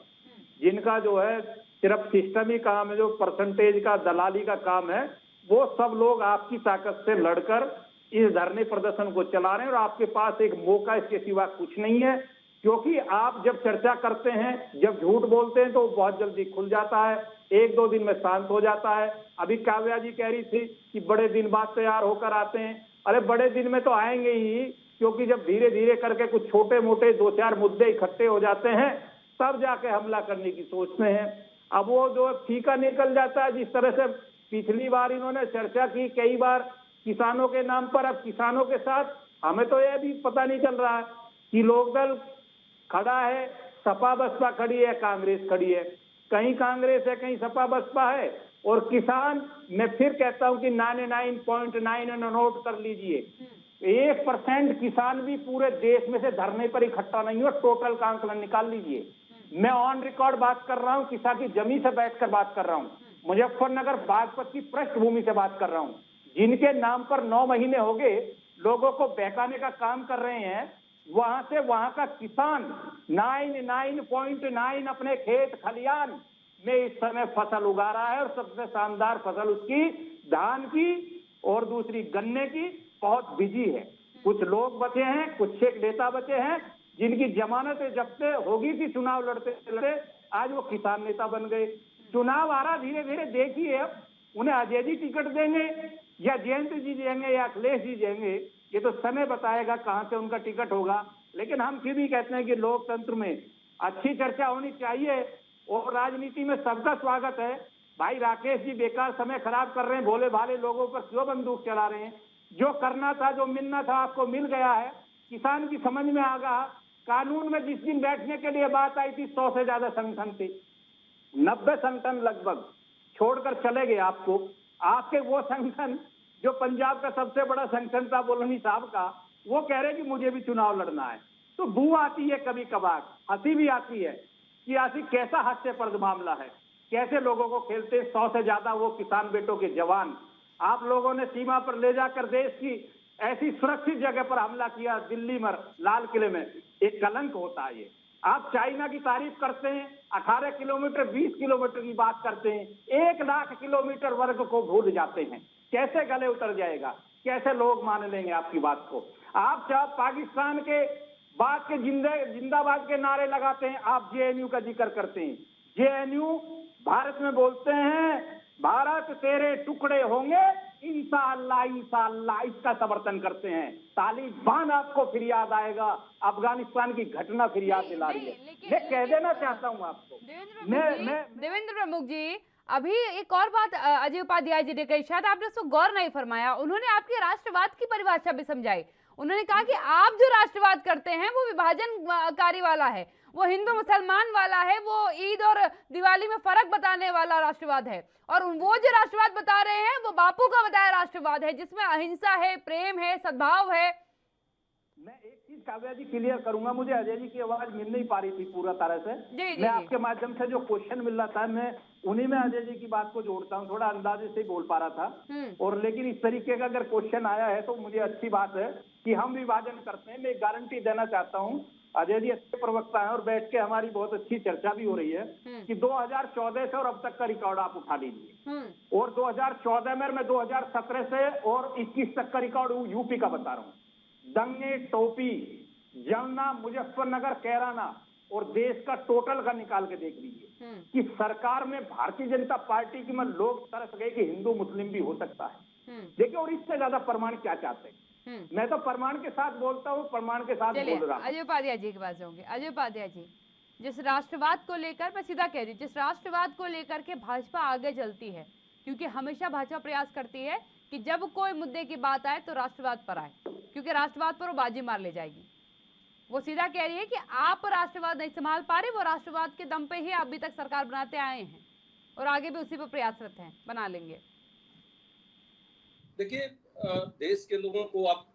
जिनका जो है सिर्फ सिस्टम ही काम है, जो परसेंटेज का दलाली का काम है, वो सब लोग आपकी ताकत से लड़कर इस धरने प्रदर्शन को चला रहे हैं। और आपके पास एक मौका इसके सिवा कुछ नहीं है, क्योंकि आप जब चर्चा करते हैं, जब झूठ बोलते हैं तो बहुत जल्दी खुल जाता है, 1-2 दिन में शांत हो जाता है। अभी काव्या जी कह रही थी कि बड़े दिन बाद तैयार होकर आते हैं। अरे बड़े दिन में तो आएंगे ही, क्योंकि जब धीरे धीरे करके कुछ छोटे मोटे 2-4 मुद्दे इकट्ठे हो जाते हैं तब जाके हमला करने की सोचते हैं। अब वो जो फीका निकल जाता है, जिस तरह से पिछली बार इन्होंने चर्चा की कई बार किसानों के नाम पर, अब किसानों के साथ हमें तो यह भी पता नहीं चल रहा है कि लोकदल खड़ा है, सपा बसपा खड़ी है, कांग्रेस खड़ी है, कहीं कांग्रेस है कहीं सपा बसपा है। और किसान, मैं फिर कहता हूं कि 99.9 नोट कर लीजिए, 1% किसान भी पूरे देश में से धरने पर इकट्ठा नहीं हुआ। टोटल का आंकलन निकाल लीजिए। मैं ऑन रिकॉर्ड बात कर रहा हूं, किसान की जमीन से बैठकर बात कर रहा हूं, मुजफ्फरनगर बागपत की पृष्ठभूमि से बात कर रहा हूं, जिनके नाम पर 9 महीने हो गए लोगों को बहकाने का काम कर रहे हैं। वहां से वहां का किसान 99.9 अपने खेत खलियान में इस समय फसल उगा रहा है, और सबसे शानदार फसल उसकी धान की और दूसरी गन्ने की बहुत बिजी है। कुछ लोग बचे हैं, कुछ एक नेता बचे हैं जिनकी जमानत जब्त होगी थी चुनाव लड़ते लड़ते, आज वो किसान नेता बन गए। चुनाव आ रहा धीरे धीरे, देखिए अब उन्हें अजय जी टिकट देंगे या जयंत जी देंगे या अखिलेश जी देंगे, ये तो समय बताएगा कहां से उनका टिकट होगा। लेकिन हम फिर भी कहते हैं कि लोकतंत्र में अच्छी चर्चा होनी चाहिए और राजनीति में सबका स्वागत है। भाई राकेश जी बेकार समय खराब कर रहे हैं, भोले भाले लोगों पर क्यों बंदूक चला रहे हैं? जो करना था, जो मिलना था आपको मिल गया है। किसान की समझ में आ गया। कानून में जिस दिन बैठने के लिए बात आई थी 100 से ज्यादा संगठन थे, 90 संगठन लगभग छोड़कर चले गए आपको। आपके वो संगठन जो पंजाब का सबसे बड़ा संगठन था बोलनी साहब का, वो कह रहे कि मुझे भी चुनाव लड़ना है। तो बू आती है कभी कभार, हंसी भी आती है कि आखिर कैसा हास्यप्रद मामला है, कैसे लोगों को खेलते। 100 से ज्यादा वो किसान बेटों के जवान आप लोगों ने सीमा पर ले जाकर देश की ऐसी सुरक्षित जगह पर हमला किया, दिल्ली में लाल किले में। एक कलंक होता है ये। आप चाइना की तारीफ करते हैं, 18 किलोमीटर 20 किलोमीटर की बात करते हैं, 1 लाख किलोमीटर वर्ग को भूल जाते हैं। कैसे गले उतर जाएगा? कैसे लोग मान लेंगे आपकी बात को? आप चाहे पाकिस्तान के बात के जिंदाबाद के नारे लगाते हैं, आप जेएनयू का जिक्र करते हैं। जेएनयू भारत में बोलते हैं भारत तेरे टुकड़े होंगे इंशाअल्लाह इंशाअल्लाह, इसका समर्थन करते हैं। तालिबान आपको फिर याद आएगा, अफगानिस्तान की घटना फिर याद दिला रही है। मैं कह देना चाहता हूँ आपको, देवेंद्र प्रमुख जी, अभी एक और बात अजय उपाध्याय जी ने कही, शायद आपने उसको गौर नहीं फरमाया। उन्होंने आपके राष्ट्रवाद की परिभाषा भी समझाई। उन्होंने कहा कि आप जो राष्ट्रवाद करते हैं वो विभाजनकारी वाला है, वो हिंदू मुसलमान वाला है, वो ईद और दिवाली में फर्क बताने वाला राष्ट्रवाद है। और वो जो राष्ट्रवाद बता रहे हैं वो बापू का बताया राष्ट्रवाद है, जिसमें अहिंसा है, प्रेम है, सद्भाव है। मैं एक चीज काव्या जी क्लियर करूंगा, मुझे अजय जी की आवाज मिल नहीं पा रही थी पूरा तरह से। मैं आपके माध्यम से जो क्वेश्चन मिल रहा था, मैं उन्हीं में अजय जी की बात को जोड़ता हूँ, थोड़ा अंदाजे से बोल पा रहा था। और लेकिन इस तरीके का अगर क्वेश्चन आया है तो मुझे अच्छी बात है कि हम विभाजन करते हैं। मैं एक गारंटी देना चाहता हूँ, अजय जी अच्छे प्रवक्ता हैं और बैठ के हमारी बहुत अच्छी चर्चा भी हो रही है कि 2014 से और अब तक का रिकॉर्ड आप उठा लीजिए, और 2014 में, मैं 2017 से और 21 तक का रिकॉर्ड यूपी का बता रहा हूँ। दंगे, टोपी, जलना, मुजफ्फरनगर, कैराना और देश का टोटल का निकाल के देख लीजिए कि सरकार में भारतीय जनता पार्टी की में लोग तरस गए कि हिंदू मुस्लिम भी हो सकता है। देखिए, और इससे ज्यादा प्रमाण क्या चाहते हैं? मैं तो प्रमाण के साथ बोलता हूँ, प्रमाण के साथ बोल रहा हूँ। अजय उपाध्याय जी के पास जाऊंगे। अजय उपाध्याय जी, जिस राष्ट्रवाद को लेकर, मैं सीधा कह रही हूँ, जिस राष्ट्रवाद को लेकर के भाजपा आगे चलती है, क्योंकि हमेशा भाजपा प्रयास करती है कि जब कोई मुद्दे की बात आए तो राष्ट्रवाद पर आए, क्योंकि राष्ट्रवाद पर वो बाजी मार ले जाएगी। वो सीधा कह रही है कि आप राष्ट्रवाद नहीं संभाल पा रहे, वो राष्ट्रवाद के दम पे ही अभी तक सरकार बनाते आए हैं और आगे भी उसी पर प्रयासरत हैं, बना लेंगे। देखिए, देश के लोगों को आप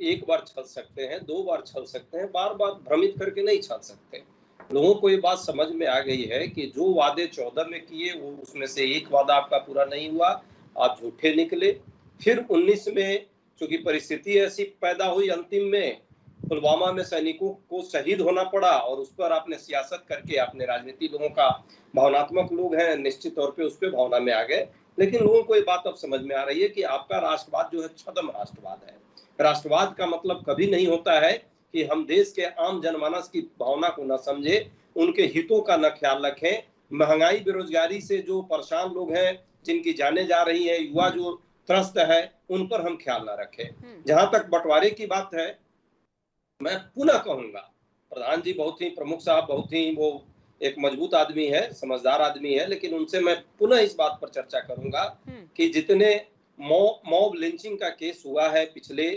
एक बार छल सकते हैं, 2 बार छल सकते हैं, बार बार भ्रमित करके नहीं छल सकते। लोगों को ये बात समझ में आ गई है कि जो वादे 14 में किए, वो उसमें से एक वादा आपका पूरा नहीं हुआ, आप झूठे निकले। फिर 19 में चूंकि परिस्थिति ऐसी पैदा हुई, अंतिम में पुलवामा में सैनिकों को शहीद होना पड़ा और उस पर आपने सियासत करके, अपने राजनीति लोगों का, भावनात्मक लोग हैं, निश्चित तौर पे उस पर भावना में आ गए। लेकिन लोगों को ये बात अब समझ में आ रही है कि आपका राष्ट्रवाद जो है छद्म राष्ट्रवाद है। राष्ट्रवाद का मतलब कभी नहीं होता है कि हम देश के आम जनमानस की भावना को न समझे, उनके हितों का न ख्याल रखें। महंगाई, बेरोजगारी से जो परेशान लोग हैं, जिनकी जाने जा रही है, युवा जो त्रस्त है, उन पर हम ख्याल न रखें। जहां तक बंटवारे की बात है, मैं पुनः कहूंगा, प्रधान जी बहुत ही, प्रमुख साहब बहुत ही, वो एक मजबूत आदमी है, समझदार आदमी है, लेकिन उनसे मैं पुनः इस बात पर चर्चा करूंगा कि जितने मॉब लिंचिंग का केस हुआ है पिछले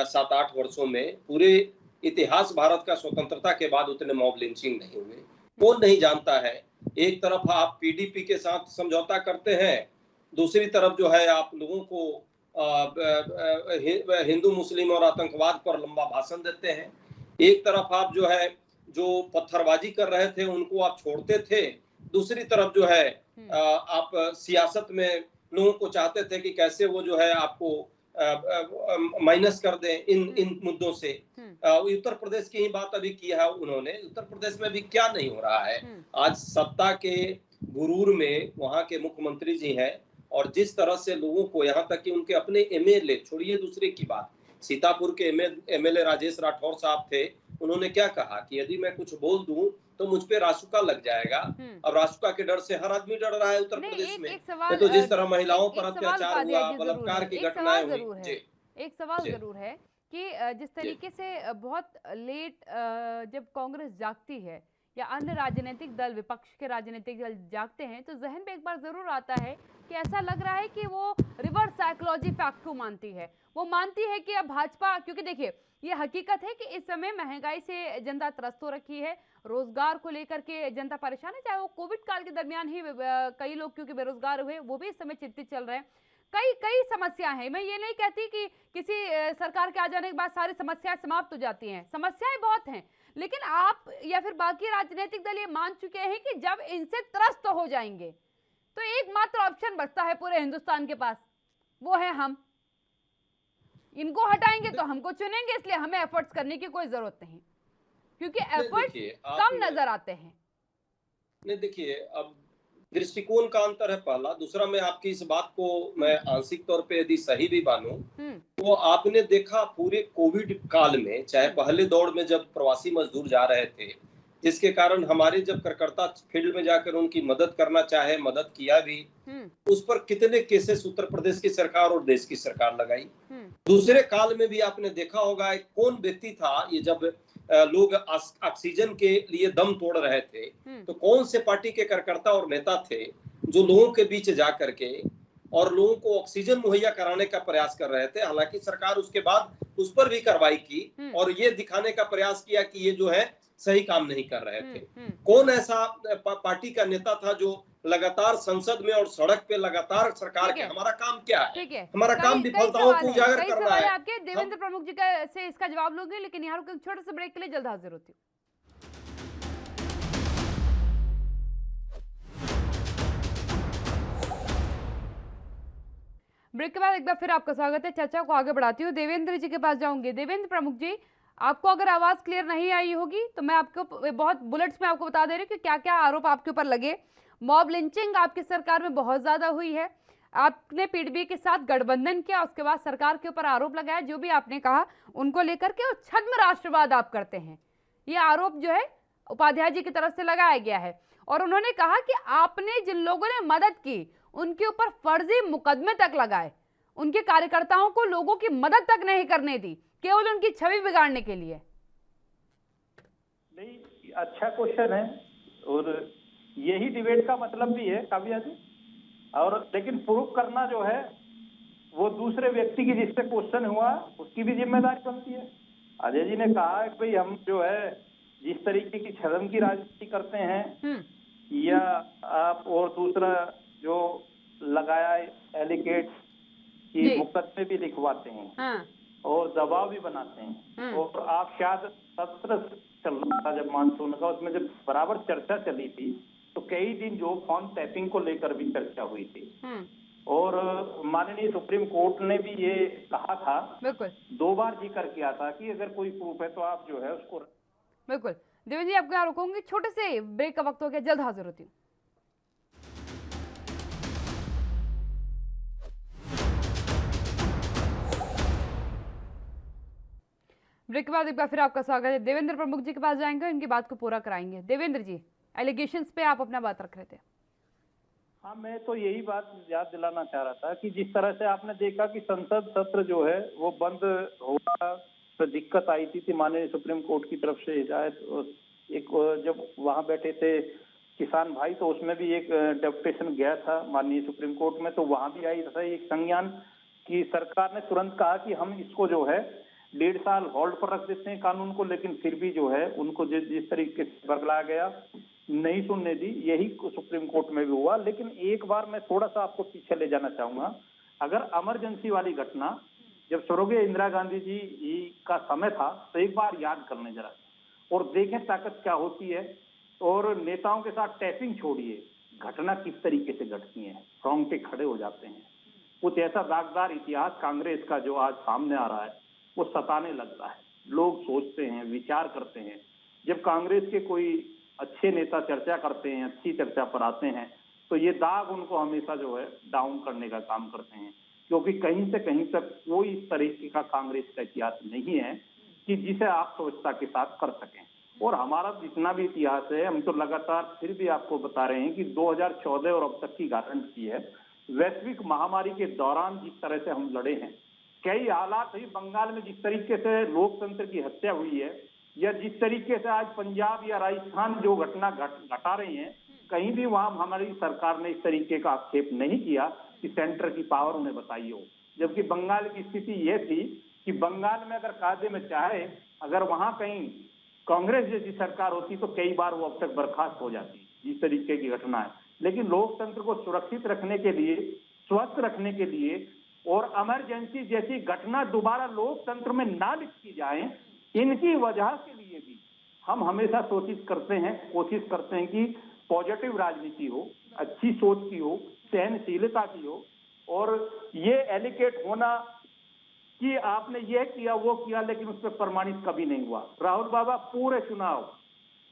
7-8 वर्षों में, पूरे इतिहास भारत का स्वतंत्रता के बाद उतने मॉब लिंचिंग नहीं हुए। कौन नहीं जानता है? एक तरफ आप पीडीपी के साथ समझौता करते हैं, दूसरी तरफ जो है आप लोगों को हिंदू मुस्लिम और आतंकवाद पर लंबा भाषण देते हैं। एक तरफ आप जो है, जो पत्थरबाजी कर रहे थे उनको आप छोड़ते थे, दूसरी तरफ जो है आप सियासत में लोगों को चाहते थे कि कैसे वो जो है आपको माइनस कर दें इन मुद्दों से। उत्तर प्रदेश की ही बात अभी की है उन्होंने। उत्तर प्रदेश में भी क्या नहीं हो रहा है? आज सत्ता के गुरूर में वहां के मुख्यमंत्री जी हैं, और जिस तरह से लोगों को, यहाँ तक कि उनके अपने एमएलए, छोड़िए दूसरे की बात, सीतापुर के एमएलए राजेश राठौर साहब थे, उन्होंने क्या कहा कि यदि मैं कुछ बोल दूं तो मुझ पे रासुका लग जाएगा। अब रासुका के डर से हर आदमी डर रहा है उत्तर प्रदेश में। तो जिस तरह महिलाओं पर अत्याचार हुआ, बलात्कार की घटनाएं हुई, एक सवाल जरूर है कि जिस तरीके से बहुत लेट जब कांग्रेस जागती है या अन्य राजनीतिक दल, विपक्ष के राजनीतिक दल जागते हैं, तो जहन में एक बार जरूर आता है कि ऐसा लग रहा है कि वो रिवर्स साइकोलॉजी फैक्ट को मानती है। वो मानती है कि अब भाजपा, क्योंकि देखिए ये हकीकत है कि इस समय महंगाई से जनता त्रस्त हो रखी है, रोजगार को लेकर के जनता परेशान है, चाहे वो कोविड काल के दरमियान ही कई लोग क्योंकि बेरोजगार हुए, वो भी इस समय चिंतित चल रहे हैं। कई समस्याएं हैं। मैं ये नहीं कहती कि किसी सरकार के आ जाने के बाद सारी समस्याएं समाप्त हो जाती हैं, समस्याएं बहुत हैं, लेकिन आप या फिर बाकी राजनीतिक दल ये मान चुके हैं कि जब इनसे त्रस्त हो जाएंगे तो एकमात्र ऑप्शन बचता है पूरे हिंदुस्तान के पास, वो है हम। इनको हटाएंगे तो हमको चुनेंगे, इसलिए हमें एफर्ट्स करने की कोई जरूरत नहीं, क्योंकि एफर्ट्स कम नजर आते हैं। नहीं, देखिए, अब दृष्टिकोण का अंतर है पहला। दूसरा, मैं आपकी इस बात को मैं आंशिक तौर पे यदि सही भी मानूं, तो आपने देखा पूरे कोविड काल में, चाहे पहले दौर में जब प्रवासी मजदूर जा रहे थे, जिसके कारण हमारे जब कार्यकर्ता फील्ड में जाकर उनकी मदद करना चाहे, मदद किया भी, उस पर कितने केसेस उत्तर प्रदेश की सरकार और देश की सरकार लगाई। दूसरे काल में भी आपने देखा होगा, कौन व्यक्ति था ये, जब लोग ऑक्सीजन के लिए दम तोड़ रहे थे, तो कौन से पार्टी के कार्यकर्ता और नेता थे जो लोगों के बीच जा करके और लोगों को ऑक्सीजन मुहैया कराने का प्रयास कर रहे थे। हालांकि सरकार उसके बाद उस पर भी कार्रवाई की और ये दिखाने का प्रयास किया कि ये जो है सही काम नहीं कर रहे थे। कौन ऐसा पार्टी का नेता था जो लगातार संसद में और सड़क पे लगातार सरकार ठीक के, है। हमारा काम क्या है? ठीक है, हमारा काम विफलताओं को उजागर कई करना सवाल है है। आपके। देवेंद्र प्रमुख जी का से इसका जवाब लूंगी, लेकिन यहाँ रुके छोटे से ब्रेक के लिए, जल्द हाजिर होती हूँ। ब्रेक के बाद एक बार फिर आपका स्वागत है। चर्चा को आगे बढ़ाती हूँ, देवेंद्र जी के पास जाऊंगी। देवेंद्र प्रमुख जी, आपको अगर आवाज क्लियर नहीं आई होगी तो मैं आपको बहुत बुलेट्स में आपको बता दे रही हूँ कि क्या क्या आरोप आपके ऊपर लगे। मॉब लिंचिंग आपकी सरकार में बहुत ज्यादा हुई है, आपने पीडीपी के साथ गठबंधन किया, उसके बाद सरकार के ऊपर आरोप लगाया, जो भी आपने कहा उनको लेकर के, और छद्म राष्ट्रवाद आप करते हैं, ये आरोप जो है उपाध्याय जी की तरफ से लगाया गया है। और उन्होंने कहा कि आपने जिन लोगों ने मदद की उनके ऊपर फर्जी मुकदमे तक लगाए, उनके कार्यकर्ताओं को लोगों की मदद तक नहीं करने दी, केवल उनकी छवि बिगाड़ने के लिए। नहीं, अच्छा क्वेश्चन है और यही डिबेट का मतलब भी है काव्या जी। और लेकिन प्रूफ करना जो है वो दूसरे व्यक्ति की, जिससे क्वेश्चन हुआ उसकी भी जिम्मेदारी बनती है। अजय जी ने कहा है कि भाई हम जो है जिस तरीके की छद्म की राजनीति करते हैं, या आप और दूसरा जो लगाया एलिगेट कि मुकदमे भी लिखवाते हैं, हाँ। और दबाव भी बनाते हैं। और आप शायद सत्र चल रहा था जब मानसून का, उसमें जब बराबर चर्चा चली थी तो कई दिन जो फोन टैपिंग को लेकर भी चर्चा हुई थी, और माननीय सुप्रीम कोर्ट ने भी ये कहा था, बिल्कुल 2 बार जिक्र किया था कि अगर कोई प्रूफ है तो आप जो है उसको। बिल्कुल देवेंद्र जी, आपको यहाँ रुकूंगी, छोटे से ब्रेक का वक्त हो गया, जल्द हाजिर होती हूँ। ब्रेक के बाद एक बार फिर आपका स्वागत है। देवेंद्र प्रमुख जी के पास जाएंगे, उनकी बात को पूरा कराएंगे। देवेंद्र जी, एलिगेशंस पे आप अपना बात रख रहे थे। हाँ, मैं तो यही बात याद दिलाना चाह रहा था कि जिस तरह से आपने देखा कि संसद सत्र जो है वो बंद हुआ, तो दिक्कत आई थी माननीय सुप्रीम कोर्ट की तरफ से हिदायत, एक जब वहां बैठे थे किसान भाई, तो उसमें भी एक डेपुटेशन गया था माननीय सुप्रीम कोर्ट में, तो वहां भी आई था एक संज्ञान की सरकार ने तुरंत कहा कि हम इसको जो है 1.5 साल होल्ड पर रख देते हैं कानून को, लेकिन फिर भी जो है उनको जिस तरीके से बरगलाया गया नहीं सुनने दी। यही सुप्रीम कोर्ट में भी हुआ। लेकिन एक बार मैं थोड़ा सा आपको पीछे ले जाना चाहूंगा। अगर इमरजेंसी वाली घटना जब स्वर्गीय इंदिरा गांधी जी का समय था, तो एक बार याद करने जरा और देखें ताकत क्या होती है। और नेताओं के साथ टैपिंग छोड़िए, घटना किस तरीके से घटती है, रोंगटे खड़े हो जाते हैं। कुछ ऐसा दागदार इतिहास कांग्रेस का जो आज सामने आ रहा है वो सताने लगता है। लोग सोचते हैं, विचार करते हैं। जब कांग्रेस के कोई अच्छे नेता चर्चा करते हैं, अच्छी चर्चा पर आते हैं, तो ये दाग उनको हमेशा जो है डाउन करने का काम करते हैं, क्योंकि कहीं से कहीं तक कोई इस तरीके का कांग्रेस का इतिहास नहीं है कि जिसे आप स्वच्छता के साथ कर सकें। और हमारा जितना भी इतिहास है, हम तो लगातार फिर भी आपको बता रहे हैं कि 2014 और अब तक की गारंटी है। वैश्विक महामारी के दौरान जिस तरह से हम लड़े हैं, कई हालात ही बंगाल में जिस तरीके से लोकतंत्र की हत्या हुई है, या जिस तरीके से आज पंजाब या राजस्थान जो घटना घटा रही हैं, कहीं भी वहां हमारी सरकार ने इस तरीके का आक्षेप नहीं किया कि सेंटर की पावर उन्हें बताई हो। जबकि बंगाल की स्थिति यह थी कि बंगाल में अगर कायदे में चाहे, अगर वहां कहीं कांग्रेस जैसी सरकार होती तो कई बार वो अब तक बर्खास्त हो जाती, जिस तरीके की घटना है। लेकिन लोकतंत्र को सुरक्षित रखने के लिए, स्वस्थ रखने के लिए, और इमरजेंसी जैसी घटना दोबारा लोकतंत्र में ना लिखी जाए, इनकी वजह के लिए भी हम हमेशा कोशिश करते हैं कि पॉजिटिव राजनीति हो, अच्छी सोच की हो, सहनशीलता की हो। और ये एलिगेट होना कि आपने ये किया वो किया, लेकिन उस पर प्रमाणित कभी नहीं हुआ। राहुल बाबा पूरे चुनाव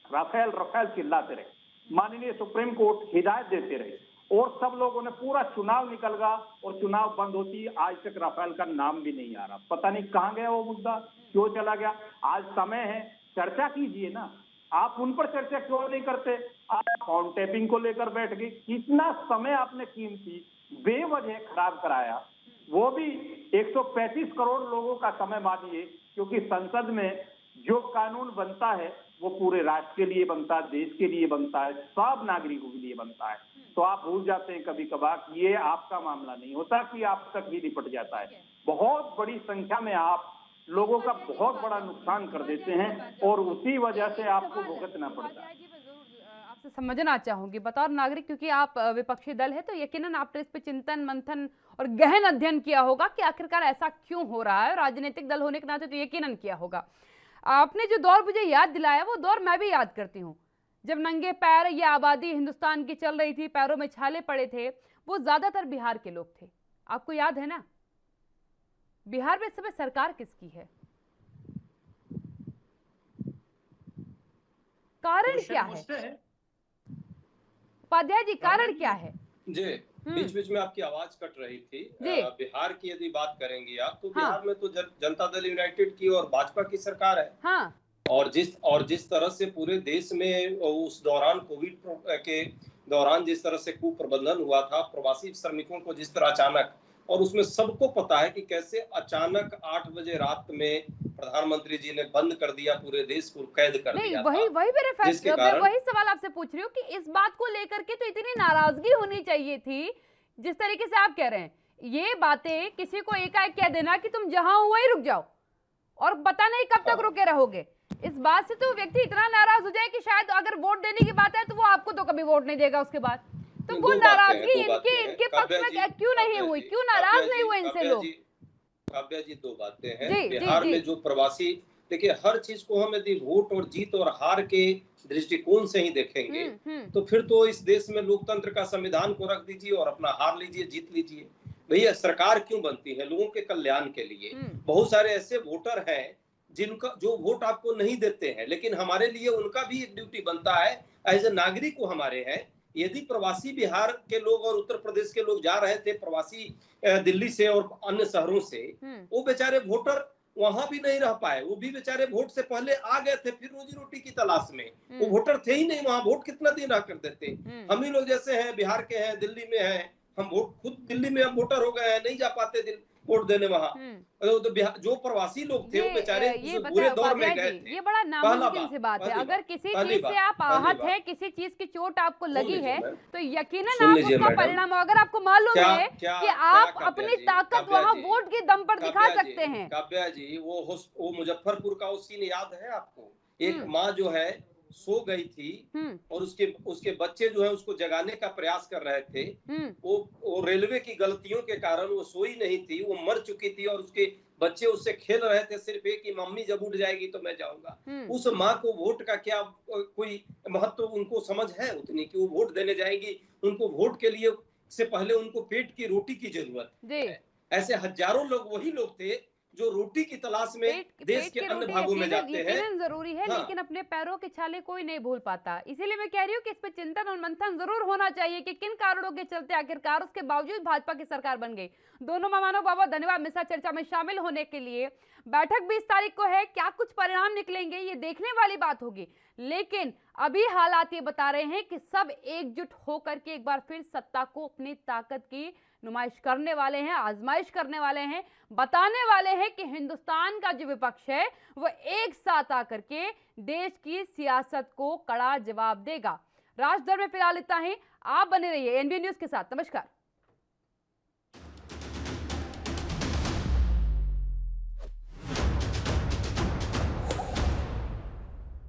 राफेल चिल्लाते रहे, माननीय सुप्रीम कोर्ट हिदायत देते रहे, और सब लोगों ने पूरा चुनाव निकल गया और चुनाव बंद होती, आज तक राफेल का नाम भी नहीं आ रहा। पता नहीं कहां गया वो मुद्दा, क्यों चला गया। आज समय है, चर्चा कीजिए ना, आप उन पर चर्चा क्यों नहीं करते। आप फोन टैपिंग को लेकर बैठ गए, कितना समय आपने कीमती बेवजह खराब कराया, वो भी 135 करोड़ लोगों का समय मानिए, क्योंकि संसद में जो कानून बनता है वो पूरे राष्ट्र के लिए बनता है, देश के लिए बनता है, सब नागरिकों के लिए बनता है। तो आप भूल जाते हैं कभी कभार कि ये आपका मामला नहीं होता कि आप तक भी निपट जाता है। बहुत बड़ी संख्या में आप लोगों का बहुत बड़ा नुकसान कर देते हैं, और उसी वजह से आपको भुगतना पड़ता है। आपसे समझना चाहूंगी बतौर नागरिक, क्योंकि आप विपक्षी दल है, तो यकीनन आपने इस पे चिंतन मंथन और गहन अध्ययन किया होगा कि आखिरकार ऐसा क्यों हो रहा है, और राजनीतिक दल होने के नाते तो यकीनन किया होगा। आपने जो दौर मुझे याद दिलाया वो दौर मैं भी याद करती हूँ, जब नंगे पैर ये आबादी हिंदुस्तान की चल रही थी, पैरों में छाले पड़े थे, वो ज्यादातर बिहार के लोग थे। आपको याद है ना? बिहार में इस समय सरकार किसकी है? कारण क्या है? उपाध्याय जी, कारण क्या है? जी, बीच बीच में आपकी आवाज कट रही थी। बिहार की यदि बात करेंगी आप, तो बिहार में तो जनता दल यूनाइटेड की और भाजपा की सरकार है। हाँ। और जिस तरह से पूरे देश में उस दौरान कोविड के दौरान जिस तरह से कुप्रबंधन हुआ था, प्रवासी श्रमिकों को जिस तरह अचानक, और उसमें सबको पता है कि कैसे अचानक 8 बजे रात में प्रधानमंत्री जी ने बंद कर दिया, पूरे देश को कैद कर दिया। वही मेरे फैसले, मैं वही सवाल आपसे पूछ रही हूँ कि इस बात को लेकर के तो इतनी नाराजगी होनी चाहिए थी, जिस तरीके से आप कह रहे हैं। ये बातें किसी को एकाएक कह देना कि तुम जहां हो वहीं रुक जाओ और पता नहीं कब तक रुके रहोगे, इस बात से तो व्यक्ति इतना नाराज हो जाए कि शायद अगर वोट देने की बात है तो वो आपको तो कभी वोट नहीं देगा उसके बाद। तो वो नाराजगी इनके पक्ष में क्यों नहीं हुई, क्यों नाराज नहीं हुए इनसे लोग? काव्या जी, दो बातें हैं। बिहार में जो प्रवासी, देखिए हर चीज को हम यदि वोट और जीत और हार के दृष्टिकोण से ही देखेंगे तो फिर तो इस देश में लोकतंत्र का संविधान को रख दीजिए और अपना हार लीजिए, जीत लीजिए। भैया सरकार क्यों बनती है? लोगों के कल्याण के लिए। बहुत सारे ऐसे वोटर हैं जिनका जो वोट आपको नहीं देते हैं, लेकिन हमारे लिए उनका भी एक ड्यूटी बनता है एज ए नागरिक को हमारे हैं। यदि प्रवासी बिहार के लोग और उत्तर प्रदेश के लोग जा रहे थे, प्रवासी दिल्ली से और अन्य शहरों से, वो बेचारे वोटर वहां भी नहीं रह पाए, वो भी बेचारे वोट से पहले आ गए थे, फिर रोजी रोटी की तलाश में। वो वोटर थे ही नहीं वहां, वोट कितना दिन रह कर देते। हम ही लोग जैसे हैं, बिहार के हैं, दिल्ली में हैं, हम वोट खुद दिल्ली में हम वोटर हो गए हैं, नहीं जा पाते दिन वोट देने वहां। तो जो प्रवासी लोग थे वो बेचारे बुरे दौर में गए थे। ये बड़ा नामुमकिन सी बात है। अगर किसी चीज से आप आहत है, किसी चीज की चोट आपको लगी है, तो यकीनन आप उसका परिणाम, अगर आपको मालूम है कि आप अपनी ताकत वहाँ वोट के दम पर दिखा सकते हैं। काव्या जी, वो मुजफ्फरपुर का वो सीन याद है आपको? एक माँ जो है सो गई थी और उसके बच्चे जो है उसको जगाने का प्रयास कर रहे थे। वो रेलवे की गलतियों के कारण वो सोई नहीं थी, वो मर चुकी थी और उसके बच्चे उससे खेल रहे थे, सिर्फ एक कि मम्मी जब उठ जाएगी तो मैं जाऊंगा। उस माँ को वोट का क्या कोई महत्व उनको समझ है उतनी कि वो वोट देने जाएगी? उनको वोट के लिए से पहले उनको पेट की रोटी की जरूरत है। ऐसे हजारों लोग वही लोग थे जो रोटी की तलाश में देश के अन्य भागों में जाते हैं। जरूरी है, लेकिन अपने पैरों के छाले कोई नहीं भूल पाता। इसीलिए मैं कह रही हूँ कि इस पर चिंतन और मंथन जरूर होना चाहिए कि किन कारणों के चलते आखिरकार उसके बावजूद भाजपा की सरकार बन गई। दोनों मेहमानों को बहुत धन्यवाद मिश्रा चर्चा में शामिल होने के लिए। बैठक 20 तारीख को है, क्या कुछ परिणाम निकलेंगे ये देखने वाली बात होगी, लेकिन अभी हालात ये बता रहे हैं कि सब एकजुट होकर के एक बार फिर सत्ता को अपनी ताकत की नुमाइश करने वाले हैं, आजमाइश करने वाले हैं, बताने वाले हैं कि हिंदुस्तान का जो विपक्ष है वो एक साथ आकर के देश की सियासत को कड़ा जवाब देगा। राजधर में फिलहाल इतना ही। आप बने रहिए एनबीए न्यूज के साथ। नमस्कार।